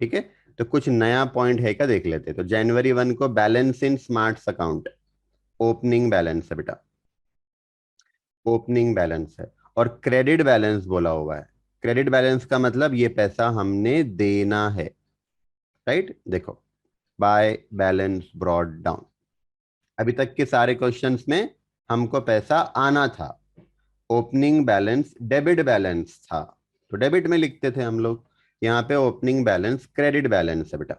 ठीक है। तो कुछ नया पॉइंट है क्या, देख लेते हैं। तो January 1 को बैलेंस इन स्मार्ट अकाउंट, ओपनिंग बैलेंस है बेटा, ओपनिंग बैलेंस है। और क्रेडिट बैलेंस बोला हुआ है, क्रेडिट बैलेंस का मतलब ये पैसा हमने देना है, राइट। देखो बाय बैलेंस ब्रॉट डाउन, अभी तक के सारे क्वेश्चंस में हमको पैसा आना था, ओपनिंग बैलेंस डेबिट बैलेंस था, तो डेबिट में लिखते थे हम लोग। यहाँ पे ओपनिंग बैलेंस क्रेडिट बैलेंस है बेटा,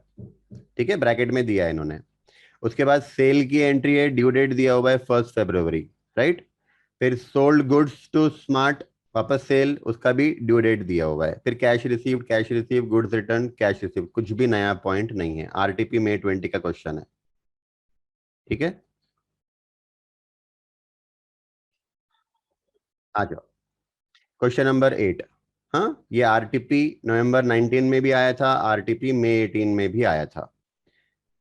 ठीक है, ब्रैकेट में दिया है इन्होंने। उसके बाद सेल की एंट्री है, ड्यू डेट दिया हुआ है 1 फरवरी, राइट। फिर सोल्ड गुड्स टू स्मार्ट, वापस सेल, उसका भी ड्यू डेट दिया हुआ है। फिर cash receive, goods return, cash receive, कुछ भी नया पॉइंट नहीं है। आरटीपी May 20 का क्वेश्चन है, ठीक है। आ जाओ क्वेश्चन नंबर 8। हाँ, ये आरटीपी नवंबर 19 में भी आया था, आरटीपी May 18 में भी आया था।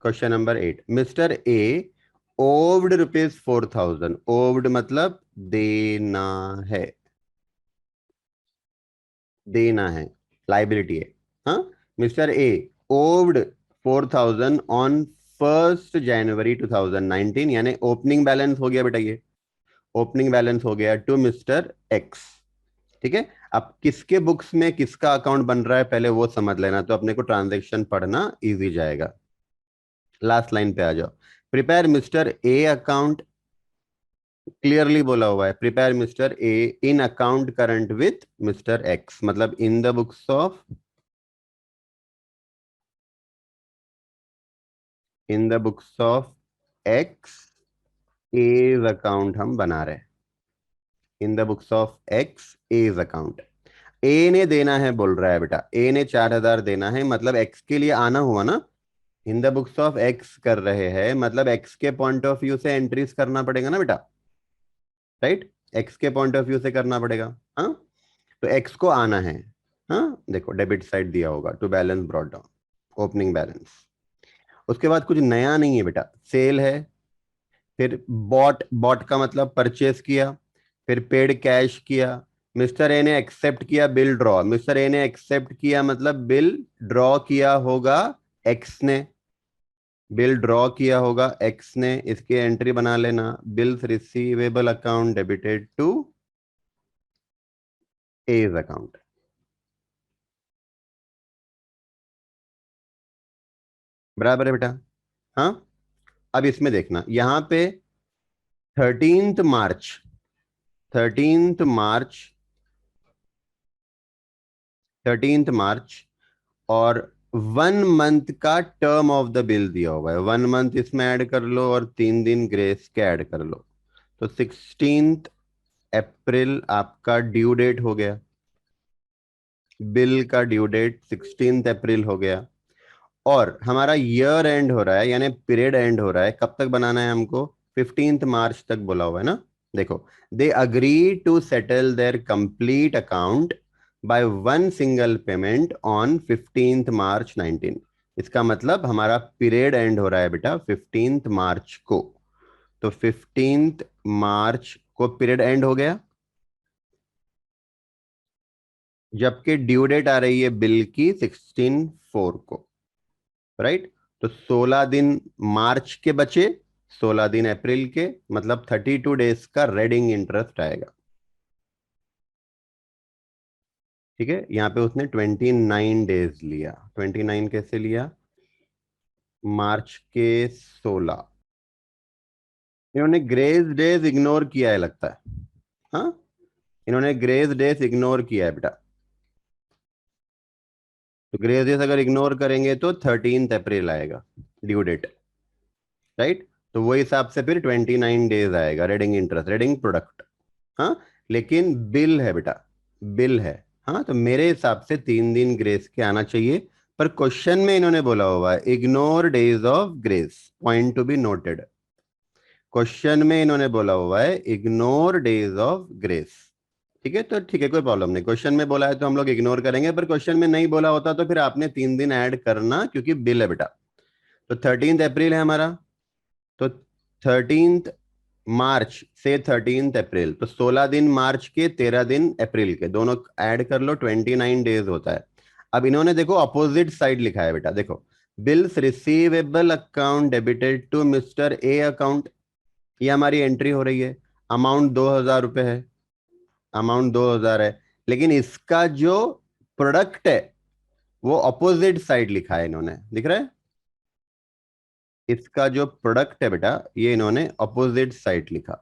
Question number 8, mister A owed ₹4,000। Owed मतलब देना है, देना है, लाइबिलिटी है। हाँ, मिस्टर ए ओव्ड 4,000 ऑन 1 जनवरी 2019, यानी ओपनिंग बैलेंस हो गया बेटा, ये ओपनिंग बैलेंस हो गया टू मिस्टर एक्स, ठीक है। अब किसके बुक्स में किसका अकाउंट बन रहा है पहले वो समझ लेना, तो अपने को ट्रांजैक्शन पढ़ना इजी जाएगा। लास्ट लाइन पे आ जाओ, prepare mister A account, clearly बोला हुआ है, prepare mister A in account current with mister X, मतलब in the books of, in the books of X A's account हम बना रहे हैं। In the books of X A's account, A ने देना है बोल रहा है बेटा, ए ने 4,000 देना है, मतलब एक्स के लिए आना हुआ ना। इन द बुक्स ऑफ एक्स कर रहे हैं, मतलब एक्स के पॉइंट ऑफ व्यू से एंट्रीज करना पड़ेगा ना बेटा, राइट। एक्स के पॉइंट ऑफ व्यू से करना पड़ेगा। हाँ, तो एक्स को आना है। हाँ, देखो डेबिट साइड दिया होगा, to balance brought down, opening balance. उसके बाद कुछ नया नहीं है बेटा, सेल है, फिर बॉट, बॉट का मतलब परचेस किया, फिर पेड कैश किया, मिस्टर ए ने एक्सेप्ट किया बिल ड्रॉ, मिस्टर ए ने एक्सेप्ट किया मतलब बिल ड्रॉ किया होगा एक्स ने, बिल ड्रॉ किया होगा एक्स ने, इसकी एंट्री बना लेना, bills receivable account debited to H account. बराबर है बेटा। हाँ, अब इसमें देखना, यहां पे 13 मार्च, 13 मार्च, 13 मार्च और 1 मंथ का टर्म ऑफ द बिल दिया हुआ है। 1 मंथ इसमें ऐड कर लो और 3 दिन ग्रेस के ऐड कर लो, तो 16 अप्रैल आपका ड्यू डेट हो गया, बिल का ड्यू डेट 16 अप्रैल हो गया। और हमारा ईयर एंड हो रहा है, यानी पीरियड एंड हो रहा है, कब तक बनाना है हमको? 15 मार्च तक बोला हुआ है ना। देखो, they agree to settle their complete account by one single payment on 15 March 19। इसका मतलब हमारा पीरियड एंड हो रहा है बेटा 15 मार्च को, तो 15 मार्च को पीरियड एंड हो गया, जबकि ड्यू डेट आ रही है बिल की 16/4 को, राइट। तो 16 दिन मार्च के बचे, 16 दिन अप्रैल के, मतलब 32 डेज का रेडिंग इंटरेस्ट आएगा, ठीक है। यहाँ पे उसने 29 डेज लिया, 29 कैसे लिया? मार्च के 16, इन्होंने ग्रेज डेज इग्नोर किया है लगता है। हाँ, इन्होंने ग्रेज डेज इग्नोर किया है बेटा, तो ग्रेज डेज अगर इग्नोर करेंगे तो 13 अप्रैल आएगा ड्यू डेट, राइट। तो वो हिसाब से फिर 29 डेज आएगा रेडिंग इंटरेस्ट, रेडिंग प्रोडक्ट। हाँ, लेकिन बिल है बेटा, बिल है। हाँ, तो मेरे हिसाब से 3 दिन ग्रेस के आना चाहिए, पर क्वेश्चन में इन्होंने बोला हुआ है ignore days of grace, point to be noted. Question में इन्होंने बोला हुआ है इग्नोर डेज ऑफ ग्रेस, ठीक है। तो ठीक है, कोई प्रॉब्लम नहीं, क्वेश्चन में बोला है तो हम लोग इग्नोर करेंगे, पर क्वेश्चन में नहीं बोला होता तो फिर आपने 3 दिन ऐड करना, क्योंकि बिल है बेटा। तो 13 अप्रैल है हमारा, तो 13 मार्च से 13 अप्रैल, तो 16 दिन मार्च के, 13 दिन अप्रैल के, दोनों ऐड कर लो, 29 डेज होता है। अब इन्होंने देखो अपोजिट साइड लिखा है बेटा, देखो, bills receivable account debited to mister A account, ये हमारी एंट्री हो रही है, अमाउंट 2,000 रुपए है, अमाउंट 2,000 है, लेकिन इसका जो प्रोडक्ट है वो अपोजिट साइड लिखा है इन्होंने, दिख रहा है? इसका जो प्रोडक्ट है बेटा, ये इन्होंने अपोजिट साइड लिखा।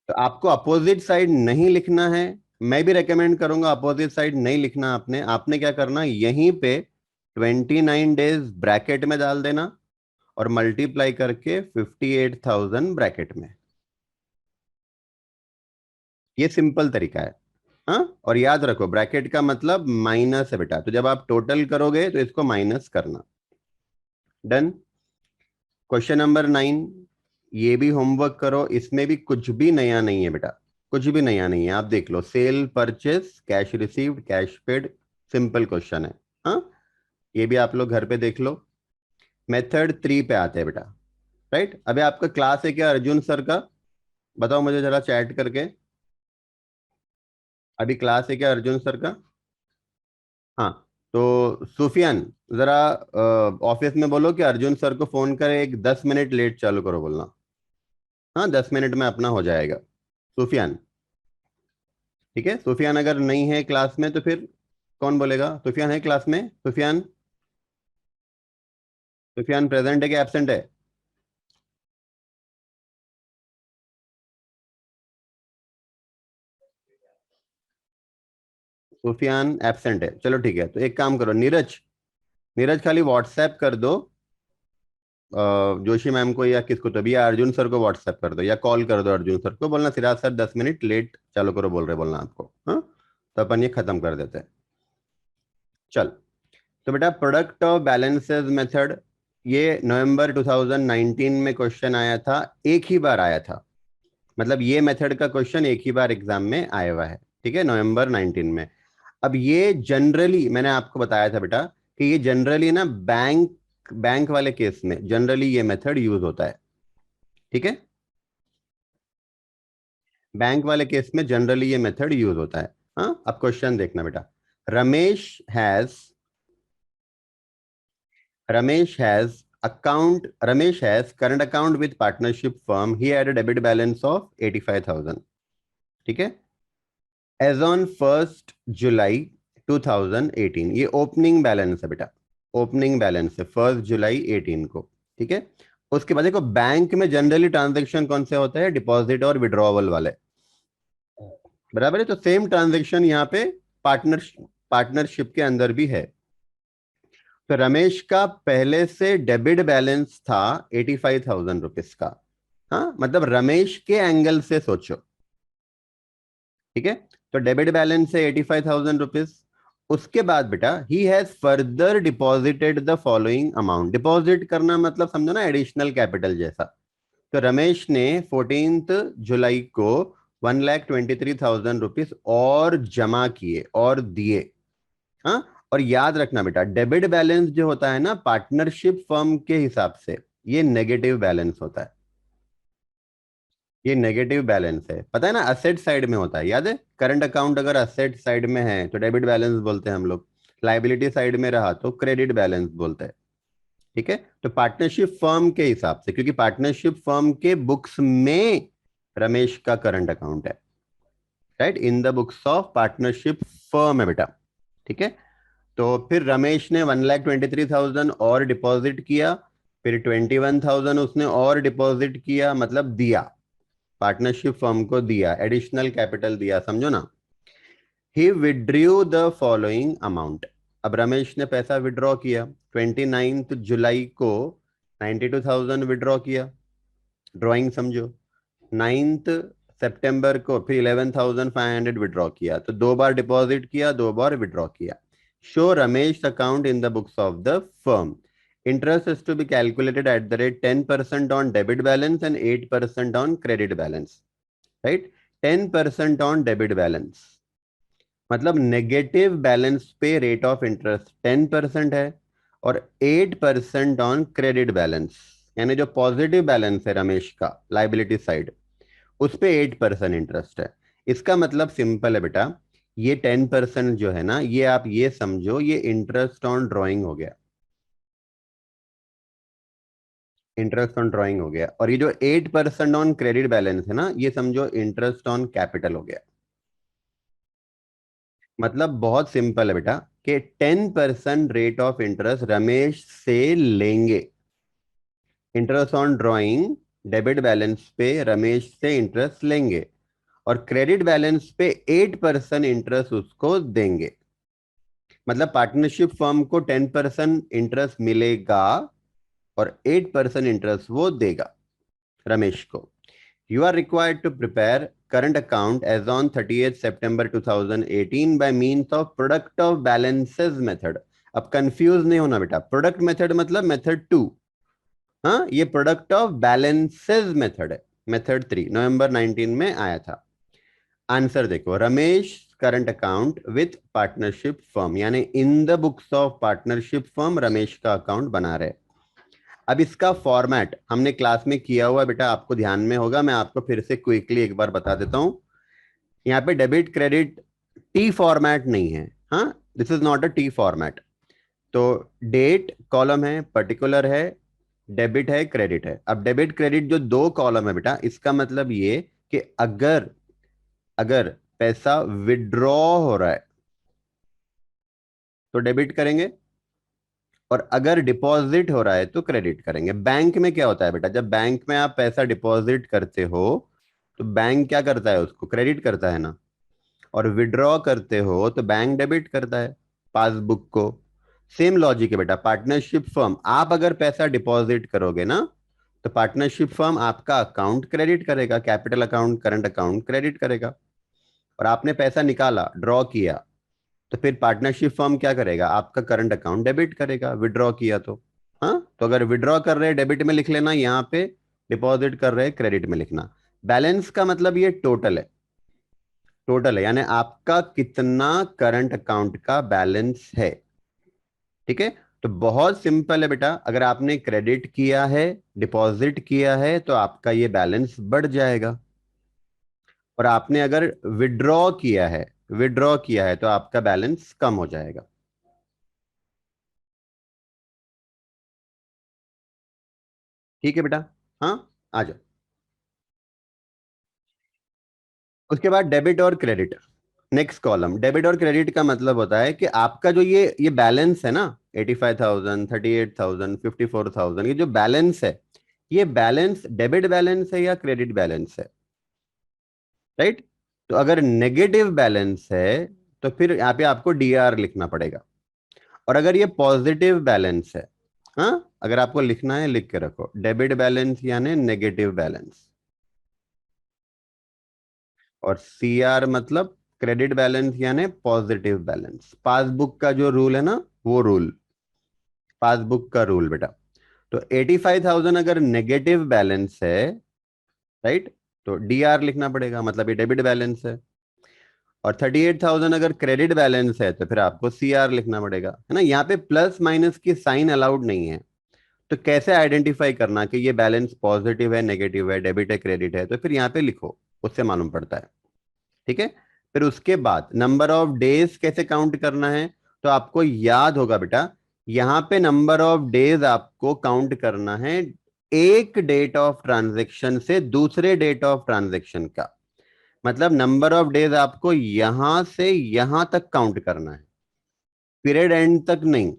तो आपको अपोजिट साइड नहीं लिखना है, मैं भी रेकमेंड करूंगा अपोजिट साइड नहीं लिखना। आपने आपने क्या करना, यहीं पे 29 डेज ब्रैकेट में डाल देना, और मल्टीप्लाई करके 58,000 ब्रैकेट में। ये सिंपल तरीका है। हाँ, और याद रखो ब्रैकेट का मतलब माइनस है बेटा, तो जब आप टोटल करोगे तो इसको माइनस करना। डन। क्वेश्चन नंबर 9, ये भी होमवर्क करो, इसमें भी कुछ भी नया नहीं है बेटा, कुछ भी नया नहीं है। आप देख लो, sale purchase, cash received, cash paid, simple question है। हाँ, ये भी आप लोग घर पे देख लो। मेथड 3 पे आते हैं बेटा। राइट, अभी आपका क्लास है क्या अर्जुन सर का? बताओ मुझे जरा चैट करके। अभी क्लास है क्या अर्जुन सर का? हाँ, तो सुफियान, जरा ऑफिस में बोलो कि अर्जुन सर को फोन करे, एक 10 मिनट लेट चालू करो बोलना। हाँ, 10 मिनट में अपना हो जाएगा। सुफियान, ठीक है। सुफियान अगर नहीं है क्लास में तो फिर कौन बोलेगा? सुफियान है क्लास में? सुफियान, सुफियान प्रेजेंट है कि एब्सेंट है? सुफियान एब्सेंट है, चलो ठीक है। तो एक काम करो, नीरज, नीरज खाली व्हाट्सएप कर दो जोशी मैम को या किसको, तो भी, या अर्जुन सर को व्हाट्सएप कर दो या कॉल कर दो अर्जुन सर को, बोलना सिराज सर 10 मिनट लेट चालू करो बोल रहे, बोलना आपको। हाँ, तो अपन ये खत्म कर देते हैं। चल, तो बेटा प्रोडक्ट ऑफ बैलेंसेस मेथड, ये नवंबर 2019 में क्वेश्चन आया था, एक ही बार आया था। मतलब ये मेथड का क्वेश्चन एक ही बार एग्जाम में आया हुआ है, ठीक है, नवंबर 19 में। अब ये जनरली मैंने आपको बताया था बेटा कि ये जनरली ना बैंक बैंक वाले केस में जनरली ये मेथड यूज होता है, ठीक है। बैंक वाले केस में जनरली ये मेथड यूज होता है। हाँ, अब क्वेश्चन देखना बेटा। Ramesh has Ramesh has current account with partnership firm. He had a debit balance of 85,000, ठीक है। एज ऑन 1 जुलाई 2018, ये ओपनिंग बैलेंस है बेटा, ओपनिंग बैलेंस है 1 जुलाई 18 को, ठीक है। उसके बाद देखो, बैंक में जनरली ट्रांजेक्शन कौन से होते हैं? डिपॉजिट और विड्रॉवल वाले, बराबर है। तो सेम ट्रांजेक्शन यहाँ पे पार्टनर पार्टनरशिप के अंदर भी है। तो रमेश का पहले से डेबिट बैलेंस था 85,000 रुपीज का। हाँ, मतलब रमेश के एंगल से सोचो, ठीक है। तो डेबिट बैलेंस है 85,000 रुपीज। उसके बाद बेटा he has further deposited the following amount. Deposit करना मतलब समझो ना एडिशनल कैपिटल जैसा। तो रमेश ने 14 जुलाई को 1,23,000 रुपीज और जमा किए और दिए। हाँ, और याद रखना बेटा, डेबिट बैलेंस जो होता है ना पार्टनरशिप फर्म के हिसाब से, ये नेगेटिव बैलेंस होता है। ये नेगेटिव बैलेंस है, पता है ना, असेट साइड में होता है, याद है। करंट अकाउंट अगर असेट साइड में है तो डेबिट बैलेंस बोलते हैं हम लोग, लाइबिलिटी साइड में रहा तो क्रेडिट बैलेंस बोलते हैं, ठीक है। तो पार्टनरशिप फर्म के हिसाब से, क्योंकि पार्टनरशिप फर्म के बुक्स में रमेश का करंट अकाउंट है, right, in the books of partnership firm है बेटा, ठीक है। तो फिर रमेश ने 1,23,000 और डिपॉजिट किया, फिर 21,000 उसने और डिपॉजिट किया, मतलब दिया, पार्टनरशिप फर्म को दिया, एडिशनल कैपिटल दिया, समझो ना। ही विड्रू द फॉलोइंग अमाउंट। अब रमेश ने पैसा विड्रॉ किया 29 जुलाई को, 92,000 विड्रॉ किया, ड्रॉइंग समझो। 9 सितंबर को फिर 11,500 विड्रॉ किया, तो दो बार डिपॉजिट किया, दो बार विड्रॉ किया। Show Ramesh account in the books of the firm. Interest is to be calculated at the rate 10% on debit balance and 8% on credit balance, right? 10% on debit balance मतलब नेगेटिव बैलेंस पे रेट ऑफ इंटरेस्ट 10% है, और 8% ऑन क्रेडिट बैलेंस, यानी जो पॉजिटिव बैलेंस है रमेश का लाइबिलिटी साइड, उस पे 8% इंटरेस्ट है। इसका मतलब सिंपल है बेटा, ये 10% जो है ना, ये आप ये समझो ये इंटरेस्ट ऑन ड्रॉइंग हो गया, इंटरेस्ट ऑन ड्रॉइंग हो गया। और ये जो 8% ऑन क्रेडिट बैलेंस है ना, ये समझो इंटरेस्ट ऑन कैपिटल हो गया। मतलब बहुत सिंपल है बेटा कि 10% रेट ऑफ इंटरेस्ट रमेश से लेंगे, interest on drawing debit balance पे रमेश से इंटरेस्ट लेंगे, और क्रेडिट बैलेंस पे 8% इंटरेस्ट उसको देंगे। मतलब पार्टनरशिप फर्म को 10% इंटरेस्ट मिलेगा, और 8% इंटरेस्ट वो देगा रमेश को। You are required to prepare current account as on 30 September 2018 by means of product of balances method. अब कंफ्यूज नहीं होना बेटा, प्रोडक्ट मेथड मतलब मेथड 2, हाँ ये प्रोडक्ट ऑफ बैलेंसेस मेथड है, मेथड 3 नवंबर 19 में आया था। आंसर देखो, Ramesh current account with partnership firm, यानी in the books of partnership firm Ramesh का अकाउंट बना रहे। अब इसका फॉर्मेट हमने क्लास में किया हुआ बेटा, आपको ध्यान में होगा, मैं आपको फिर से क्विकली एक बार बता देता हूं। यहाँ पे डेबिट क्रेडिट टी फॉर्मेट नहीं है, हाँ this is not a T format. तो डेट कॉलम है, पर्टिकुलर है, डेबिट है, क्रेडिट है। अब डेबिट क्रेडिट जो दो कॉलम है बेटा, इसका मतलब ये कि अगर अगर पैसा विड्रॉ हो रहा है तो डेबिट करेंगे, और अगर डिपॉजिट हो रहा है तो क्रेडिट करेंगे। बैंक में क्या होता है बेटा, जब बैंक में आप पैसा डिपॉजिट करते हो तो बैंक क्या करता है, उसको क्रेडिट करता है ना, और विड्रॉ करते हो तो बैंक डेबिट करता है पासबुक को। सेम लॉजिक है बेटा, पार्टनरशिप फर्म आप अगर पैसा डिपॉजिट करोगे ना तो पार्टनरशिप फर्म आपका अकाउंट क्रेडिट करेगा, capital account current account credit करेगा। और आपने पैसा निकाला, ड्रॉ किया, तो फिर पार्टनरशिप फर्म क्या करेगा, आपका करंट अकाउंट डेबिट करेगा, विड्रॉ किया तो। हाँ तो अगर विड्रॉ कर रहे हैं डेबिट में लिख लेना, यहाँ पे डिपॉजिट कर रहे हैं क्रेडिट में लिखना। बैलेंस का मतलब ये टोटल है, टोटल है यानी आपका कितना करंट अकाउंट का बैलेंस है। ठीक है, तो बहुत सिंपल है बेटा, अगर आपने क्रेडिट किया है, डिपॉजिट किया है, तो आपका ये बैलेंस बढ़ जाएगा। और आपने अगर विड्रॉ किया है तो आपका बैलेंस कम हो जाएगा। ठीक है बेटा, हाँ आ जाओ। उसके बाद डेबिट और क्रेडिट, नेक्स्ट कॉलम। डेबिट और क्रेडिट का मतलब होता है कि आपका जो ये बैलेंस है ना, 85,000, 38,000, 54,000, ये जो बैलेंस है, ये बैलेंस डेबिट बैलेंस है या क्रेडिट बैलेंस है, राइट। तो अगर नेगेटिव बैलेंस है तो फिर यहाँ पे आपको डीआर लिखना पड़ेगा। और अगर ये पॉजिटिव बैलेंस है, हाँ अगर आपको लिखना है लिख के रखो, डेबिट बैलेंस यानी नेगेटिव बैलेंस, और सीआर मतलब क्रेडिट बैलेंस यानी पॉजिटिव बैलेंस। पासबुक का जो रूल है ना, वो रूल, पासबुक का रूल बेटा। तो 85,000 अगर नेगेटिव बैलेंस है, राइट, तो डीआर लिखना पड़ेगा, मतलब ये डेबिट बैलेंस है। और 38,000 अगर क्रेडिट बैलेंस है तो फिर आपको सीआर लिखना पड़ेगा, है ना। यहाँ पे प्लस माइनस की साइन अलाउड नहीं है। तो कैसे आइडेंटिफाई करना कि ये बैलेंस पॉजिटिव है, नेगेटिव है, डेबिट है, क्रेडिट है, तो फिर यहाँ पे लिखो, उससे मालूम पड़ता है। ठीक है, फिर उसके बाद नंबर ऑफ डेज कैसे काउंट करना है, तो आपको याद होगा बेटा, यहां पे नंबर ऑफ डेज आपको काउंट करना है एक डेट ऑफ ट्रांजैक्शन से दूसरे डेट ऑफ ट्रांजैक्शन का। मतलब नंबर ऑफ डेज आपको यहां से यहां तक काउंट करना है, पीरियड एंड तक नहीं।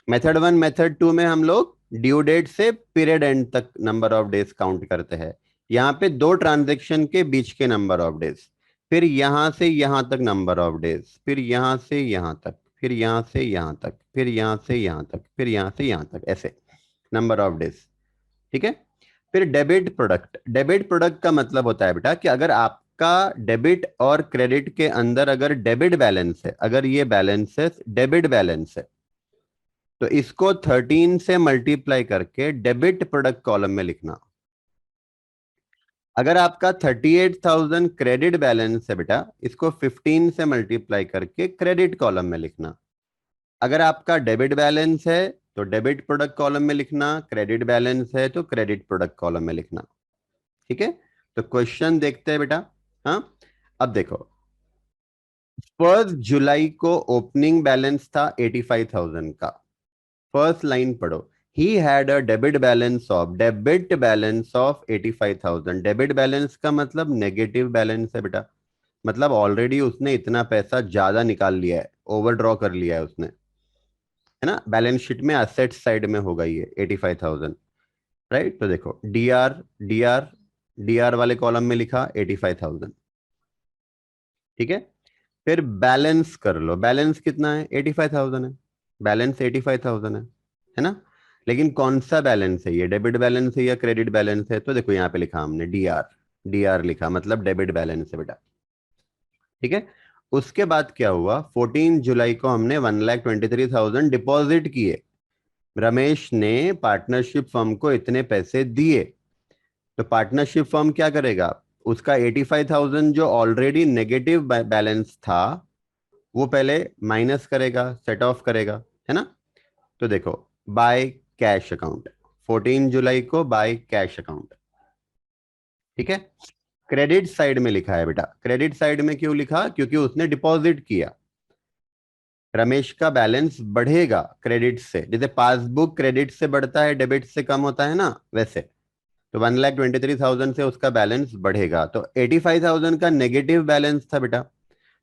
मेथड 1 मेथड 2 में हम लोग ड्यू डेट से पीरियड एंड तक नंबर ऑफ डेज काउंट करते हैं। यहाँ पे दो ट्रांजैक्शन के बीच के नंबर ऑफ डेज, फिर यहां से यहां तक नंबर ऑफ डेज, फिर यहां से यहां तक, फिर यहां से यहां तक, फिर यहां से यहां तक, फिर यहां से यहां तक, ऐसे नंबर ऑफ डेज। ठीक है, फिर डेबिट प्रोडक्ट। डेबिट प्रोडक्ट का मतलब होता है बेटा कि अगर आपका डेबिट और क्रेडिट के अंदर अगर डेबिट बैलेंस है, अगर ये बैलेंस है डेबिट बैलेंस है, तो इसको 13 से मल्टीप्लाई करके डेबिट प्रोडक्ट कॉलम में लिखना। अगर आपका 38,000 क्रेडिट बैलेंस है बेटा, इसको 15 से मल्टीप्लाई करके क्रेडिट कॉलम में लिखना। अगर आपका डेबिट बैलेंस है तो डेबिट प्रोडक्ट कॉलम में लिखना, क्रेडिट बैलेंस है तो क्रेडिट प्रोडक्ट कॉलम में लिखना। ठीक है, तो क्वेश्चन देखते हैं बेटा। हाँ, अब देखो, 1 जुलाई को ओपनिंग बैलेंस था 85,000 का। फर्स्ट लाइन पढ़ो, he had a debit balance of 85,000। Debit balance का मतलब नेगेटिव बैलेंस है बेटा, मतलब ऑलरेडी उसने इतना पैसा ज्यादा निकाल लिया है, ओवरड्रॉ कर लिया है उसने, है ना। बैलेंस शीट में असेट साइड में होगा ये 85,000, राइट। तो देखो D R D R D R वाले कॉलम में लिखा 85,000। ठीक है, फिर बैलेंस कर लो, बैलेंस कितना है, 85,000 है, बैलेंस 85,000 है ना। लेकिन कौन सा बैलेंस है ये, डेबिट बैलेंस है या क्रेडिट बैलेंस है? तो देखो यहाँ पे लिखा हमने डीआर, डीआर लिखा मतलब डेबिट बैलेंस है बेटा। ठीक है। उसके बाद क्या हुआ, 14 जुलाई को हमने 1,23,000 डिपॉजिट किए। रमेश ने पार्टनरशिप फर्म को इतने पैसे दिए, तो पार्टनरशिप फर्म क्या करेगा, उसका 85,000 जो ऑलरेडी नेगेटिव बैलेंस था वो पहले माइनस करेगा, सेट ऑफ करेगा, है ना। तो देखो, बाय कैश अकाउंट, 14 जुलाई को बाय कैश अकाउंट। ठीक है। क्रेडिट साइड में लिखा है बेटा, क्रेडिट साइड में क्यों लिखा, क्योंकि उसने डिपॉजिट किया। रमेश का बैलेंस बढ़ेगा क्रेडिट से, जैसे पासबुक क्रेडिट से बढ़ता है डेबिट से कम होता है ना, वैसे। तो 1,23,000 से उसका बैलेंस बढ़ेगा, तो 85,000 का नेगेटिव बैलेंस था बेटा।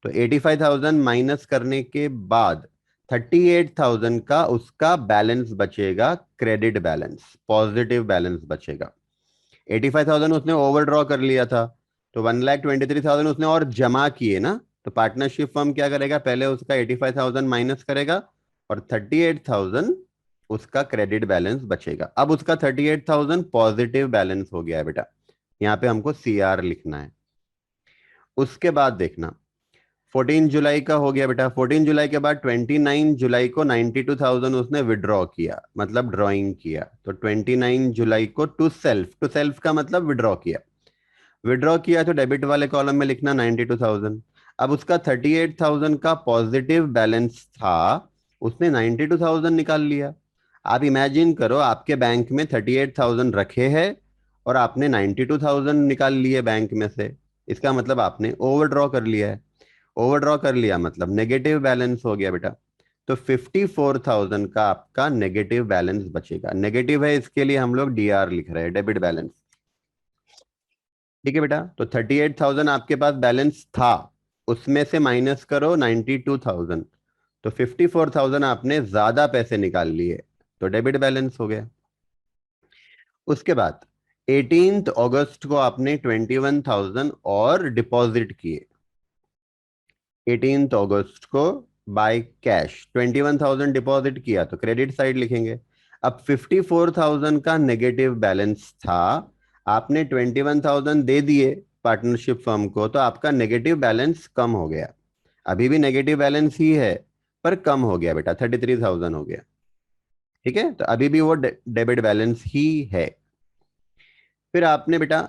तो 85,000 माइनस करने के बाद 38,000 का उसका बैलेंस बचेगा, क्रेडिट बैलेंस, पॉजिटिव बैलेंस बचेगा। 85,000 उसने ओवरड्रॉ कर लिया था, तो 1,23,000 उसने और जमा किए ना। तो पार्टनरशिप फर्म क्या करेगा, पहले उसका 85,000 माइनस करेगा और 38,000 उसका क्रेडिट बैलेंस बचेगा। अब उसका 38,000 पॉजिटिव बैलेंस हो गया है बेटा, यहाँ पे हमको सीआर लिखना है। उसके बाद देखना, 14 जुलाई का हो गया बेटा। 14 जुलाई के बाद 29 जुलाई को 92,000 उसने विड्रॉ किया, मतलब ड्रॉइंग किया। तो 29 जुलाई को टू सेल्फ का मतलब विड्रॉ किया। विड्रॉ किया तो डेबिट वाले कॉलम में लिखना 92,000। अब उसका 38,000 का पॉजिटिव बैलेंस था, उसने 92,000 निकाल लिया। आप इमेजिन करो, आपके बैंक में 38,000 रखे हैं और आपने 92,000 निकाल लिए बैंक में से, इसका मतलब आपने ओवरड्रॉ कर लिया है। ओवरड्रॉ कर लिया मतलब नेगेटिव बैलेंस हो गया बेटा। तो 54,000 का आपका नेगेटिव बैलेंस बचेगा। नेगेटिव है, इसके लिए हम लोग डीआर लिख रहे हैं, डेबिट बैलेंस। ठीक है बेटा, तो 38,000 आपके पास बैलेंस था, उसमें से माइनस करो 92,000, तो 54,000 आपने ज्यादा पैसे निकाल लिए, तो डेबिट बैलेंस हो गया। उसके बाद 18 अगस्त को आपने 21,000 और डिपॉजिट किए। 18 अगस्त को बाय कैश 21,000 डिपॉजिट किया, तो क्रेडिट साइड लिखेंगे। अब 54,000 का नेगेटिव बैलेंस था, आपने 21,000 दे दिए पार्टनरशिप फर्म को, तो आपका नेगेटिव बैलेंस कम हो गया। अभी भी नेगेटिव बैलेंस ही है, पर कम हो गया बेटा, 33,000 हो गया। ठीक है, तो अभी भी वो डेबिट बैलेंस ही है। फिर आपने बेटा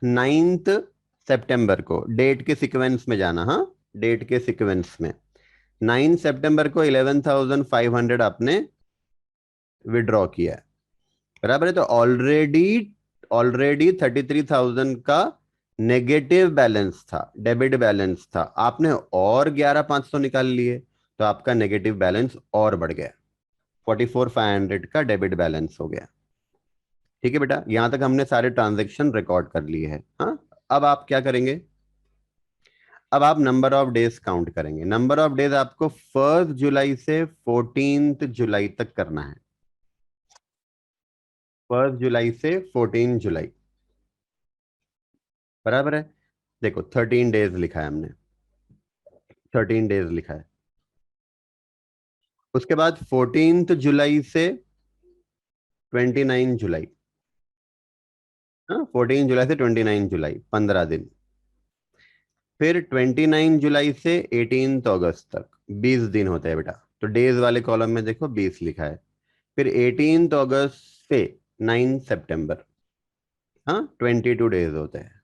9 सितंबर को डेट के सीक्वेंस में जाना, हाँ, डेट के सीक्वेंस में 9 सितंबर को 11,500 आपने विड्रॉ किया है, बराबर है। तो ऑलरेडी ऑलरेडी 33,000 का नेगेटिव बैलेंस था, डेबिट बैलेंस था, आपने और 11,500 निकाल लिए, तो आपका नेगेटिव बैलेंस और बढ़ गया, 44,500 का डेबिट बैलेंस हो गया। ठीक है बेटा, यहां तक हमने सारे ट्रांजेक्शन रिकॉर्ड कर लिए हैं। हाँ, अब आप क्या करेंगे, अब आप नंबर ऑफ डेज काउंट करेंगे। नंबर ऑफ डेज आपको 1 जुलाई से 14 जुलाई तक करना है। 1 जुलाई से 14 जुलाई, बराबर है। देखो 13 डेज लिखा है हमने, 13 डेज लिखा है। उसके बाद 14 जुलाई से 29 जुलाई, हाँ, 14 जुलाई से 29 जुलाई, 15 दिन। फिर 29 जुलाई से 18 अगस्त तक 20 दिन होते हैं बेटा। तो डेज वाले कॉलम में देखो 20 लिखा है। फिर 18 अगस्त से 9 सितंबर, हाँ, 22 डेज होते हैं।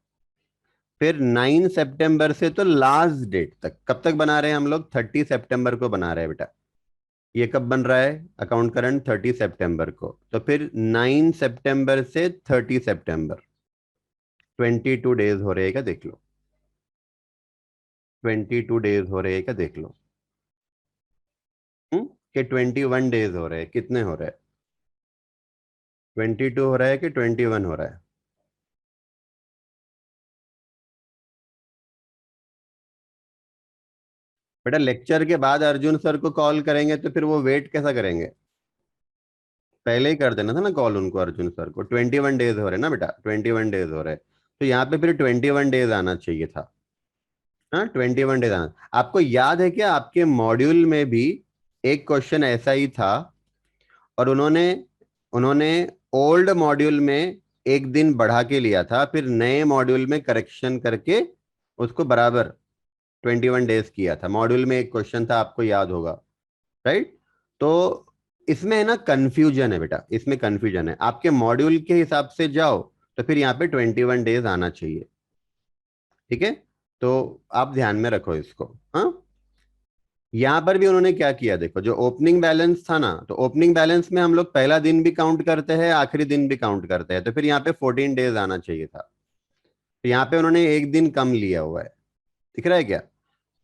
फिर 9 सितंबर से तो लास्ट डेट तक, कब तक बना रहे हैं हम लोग, 30 सितंबर को बना रहे हैं बेटा। ये कब बन रहा है अकाउंट करंट, 30 सितंबर को। तो फिर 9 सितंबर से 30 सितंबर, 22 डेज हो रहे हैं क्या, देख लो। 22 डेज हो रहे हैं क्या, देख लो। कि 21 डेज हो रहे हैं, कितने हो रहे हैं, 22 हो रहा है कि 21 हो रहा है? बेटा लेक्चर के बाद अर्जुन सर को कॉल करेंगे तो फिर वो वेट कैसा करेंगे, पहले ही कर देना था ना कॉल उनको, अर्जुन सर को। 21 डेज हो रहे हैं ना बेटा, 21 डेज हो रहे हैं, तो यहाँ पे फिर 21 डेज आना चाहिए था। हाँ, 21 डेज आना। आपको याद है क्या, आपके मॉड्यूल में भी एक क्वेश्चन ऐसा ही था, और उन्होंने उन्होंने ओल्ड मॉड्यूल में एक दिन बढ़ा के लिया था, फिर नए मॉड्यूल में करेक्शन करके उसको बराबर 21 डेज किया था। मॉड्यूल में एक क्वेश्चन था, आपको याद होगा, राइट? तो इसमें है ना कंफ्यूजन है बेटा, इसमें कंफ्यूजन है। आपके मॉड्यूल के हिसाब से जाओ तो फिर यहाँ पे 21 डेज आना चाहिए। ठीक है, तो आप ध्यान में रखो इसको। हाँ, यहां पर भी उन्होंने क्या किया देखो, जो ओपनिंग बैलेंस था ना, तो ओपनिंग बैलेंस में हम लोग पहला दिन भी काउंट करते हैं, आखिरी दिन भी काउंट करते हैं, तो फिर यहाँ पे 14 डेज आना चाहिए था। तो यहाँ पे उन्होंने एक दिन कम लिया हुआ है, दिख रहा है क्या?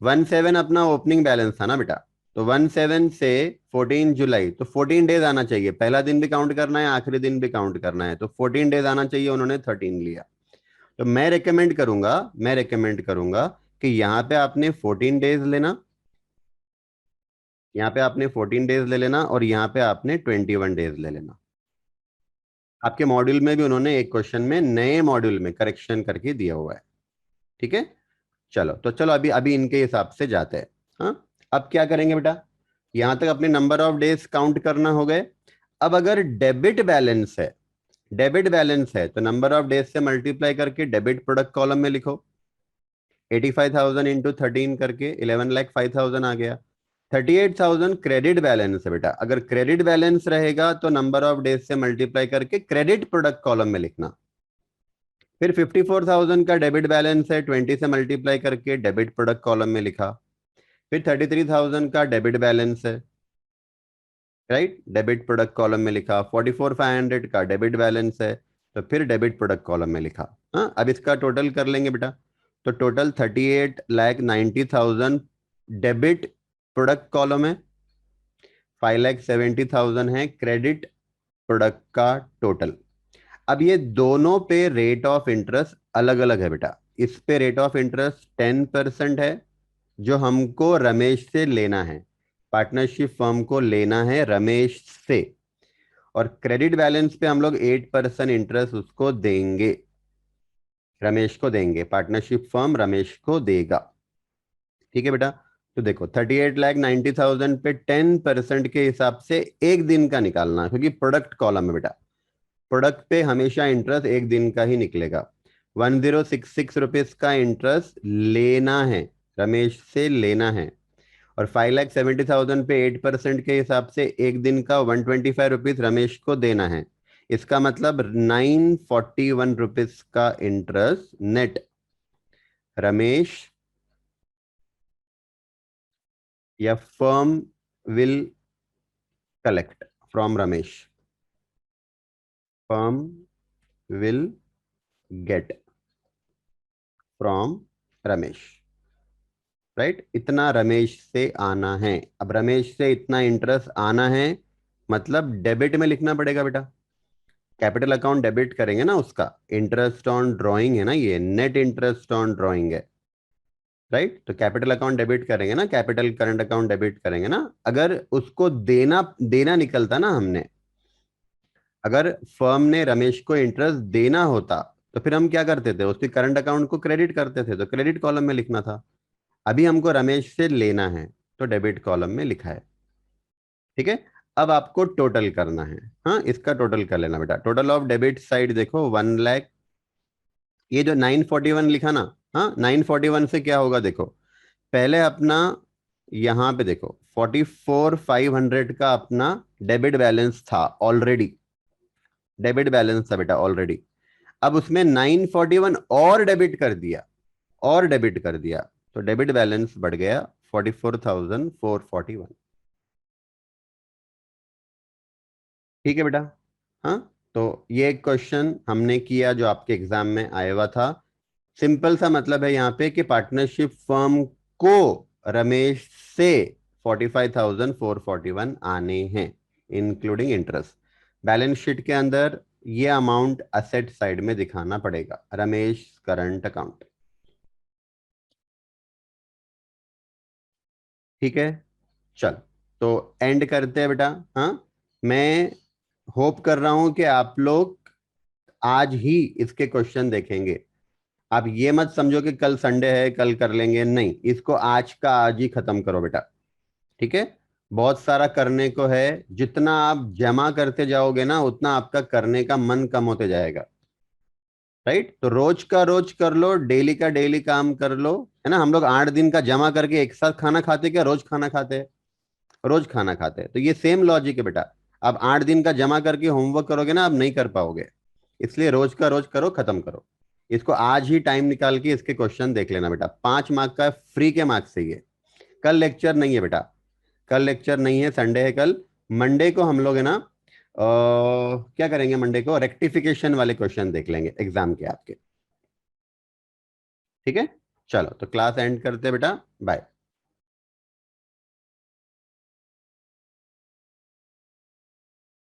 17 अपना ओपनिंग बैलेंस था ना बेटा, तो 17 से 14 जुलाई, तो 14 डेज आना चाहिए। पहला दिन भी काउंट करना है, आखिरी दिन भी काउंट करना है, तो 14 डेज आना चाहिए, उन्होंने 13 लिया। तो मैं रेकमेंड करूंगा कि यहाँ पे आपने 14 डेज लेना, यहाँ पे आपने 14 डेज ले लेना, और यहाँ पे आपने 21 डेज ले लेना। आपके मॉड्यूल में भी उन्होंने एक क्वेश्चन में नए मॉड्यूल में करेक्शन करके दिया हुआ है। ठीक है, चलो तो चलो अभी अभी इनके हिसाब से जाते हैं। हाँ, अब क्या करेंगे बेटा, यहां तक अपने नंबर ऑफ डेज काउंट करना हो गए। अब अगर डेबिट बैलेंस है तो नंबर ऑफ डेज से मल्टीप्लाई करके डेबिट प्रोडक्ट कॉलम में लिखो। 85,000 इंटू 13 करके 11,05,000 आ गया। 38,000 क्रेडिट बैलेंस है बेटा, अगर क्रेडिट बैलेंस रहेगा तो नंबर ऑफ डेज से मल्टीप्लाई करके क्रेडिट प्रोडक्ट कॉलम में लिखना। फिर 54,000 का डेबिट बैलेंस है, 20 से मल्टीप्लाई करके डेबिट प्रोडक्ट कॉलम में लिखा। फिर 33,000 का डेबिट बैलेंस है, राइट, डेबिट प्रोडक्ट कॉलम में लिखा। 44,500 का डेबिट बैलेंस है, तो फिर डेबिट प्रोडक्ट कॉलम में लिखा। हाँ, अब इसका टोटल कर लेंगे बेटा, तो टोटल 38,90,000 डेबिट प्रोडक्ट कॉलम है, 5,70,000 है क्रेडिट प्रोडक्ट का टोटल। अब ये दोनों पे रेट ऑफ इंटरेस्ट अलग अलग है बेटा। इस पे रेट ऑफ इंटरेस्ट 10% है, जो हमको रमेश से लेना है, पार्टनरशिप फर्म को लेना है रमेश से। और क्रेडिट बैलेंस पे हम लोग 8% इंटरेस्ट उसको देंगे, रमेश को देंगे, पार्टनरशिप फर्म रमेश को देगा। ठीक है बेटा, तो देखो 38,90,000 पे 10% के हिसाब से एक दिन का निकालना, क्योंकि प्रोडक्ट कॉलम में बेटा प्रोडक्ट पे हमेशा इंटरेस्ट एक दिन का ही निकलेगा। 1066 रुपीज का इंटरेस्ट लेना है, रमेश से लेना है। और 5,70,000 पे 8% के हिसाब से एक दिन का 125 रुपीज रमेश को देना है। इसका मतलब 941 रुपीज का इंटरेस्ट नेट रमेश या firm will collect from Ramesh, firm will get from Ramesh, right? इतना रमेश से आना है। अब रमेश से इतना इंटरेस्ट आना है, मतलब डेबिट में लिखना पड़ेगा बेटा। कैपिटल अकाउंट डेबिट करेंगे ना, उसका इंटरेस्ट ऑन ड्राइंग है ना, ये नेट इंटरेस्ट ऑन ड्राइंग है, राइट? तो कैपिटल अकाउंट डेबिट करेंगे ना, कैपिटल करंट अकाउंट डेबिट करेंगे ना। अगर उसको देना देना निकलता ना हमने, अगर फर्म ने रमेश को इंटरेस्ट देना होता तो फिर हम क्या करते थे, उसके करंट अकाउंट को क्रेडिट करते थे, तो क्रेडिट कॉलम में लिखना था। अभी हमको रमेश से लेना है, तो डेबिट कॉलम में लिखा है। ठीक है, अब आपको टोटल करना है। हाँ, इसका टोटल कर लेना बेटा। टोटल ऑफ डेबिट साइड देखो 1 लाख, ये जो 941 लिखा ना, हाँ 941 से क्या होगा देखो, पहले अपना यहाँ पे देखो 44,500 का अपना डेबिट बैलेंस था ऑलरेडी, डेबिट बैलेंस था बेटा ऑलरेडी। अब उसमें 941 और डेबिट कर दिया, और डेबिट कर दिया, तो डेबिट बैलेंस बढ़ गया 44,441। ठीक है बेटा। हाँ, तो ये क्वेश्चन हमने किया जो आपके एग्जाम में आया हुआ था। सिंपल सा मतलब है यहाँ पे कि पार्टनरशिप फर्म को रमेश से 45,441 आने हैं, इंक्लूडिंग इंटरेस्ट। बैलेंस शीट के अंदर ये अमाउंट असेट साइड में दिखाना पड़ेगा, रमेश करंट अकाउंट। ठीक है, चल तो एंड करते हैं बेटा। हाँ, मैं होप कर रहा हूं कि आप लोग आज ही इसके क्वेश्चन देखेंगे। आप ये मत समझो कि कल संडे है कल कर लेंगे, नहीं, इसको आज का आज ही खत्म करो बेटा। ठीक है, बहुत सारा करने को है, जितना आप जमा करते जाओगे ना उतना आपका करने का मन कम होते जाएगा। राइट, तो रोज का रोज कर लो, डेली का डेली काम कर लो, है ना। हम लोग 8 दिन का जमा करके एक साथ खाना खाते, क्या रोज खाना खाते हैं? रोज खाना खाते हैं। तो ये सेम लॉजिक है बेटा। आप 8 दिन का जमा करके होमवर्क करोगे ना, आप नहीं कर पाओगे। इसलिए रोज का रोज करो, खत्म करो इसको। आज ही टाइम निकाल के इसके क्वेश्चन देख लेना बेटा। 5 मार्क का फ्री के मार्क्स से ये। कल लेक्चर नहीं है बेटा, कल लेक्चर नहीं है, संडे है कल। मंडे को हम लोग है ना क्या करेंगे, मंडे को रेक्टिफिकेशन वाले क्वेश्चन देख लेंगे एग्जाम के आपके। ठीक है, चलो तो क्लास एंड करते हैं बेटा, बाय।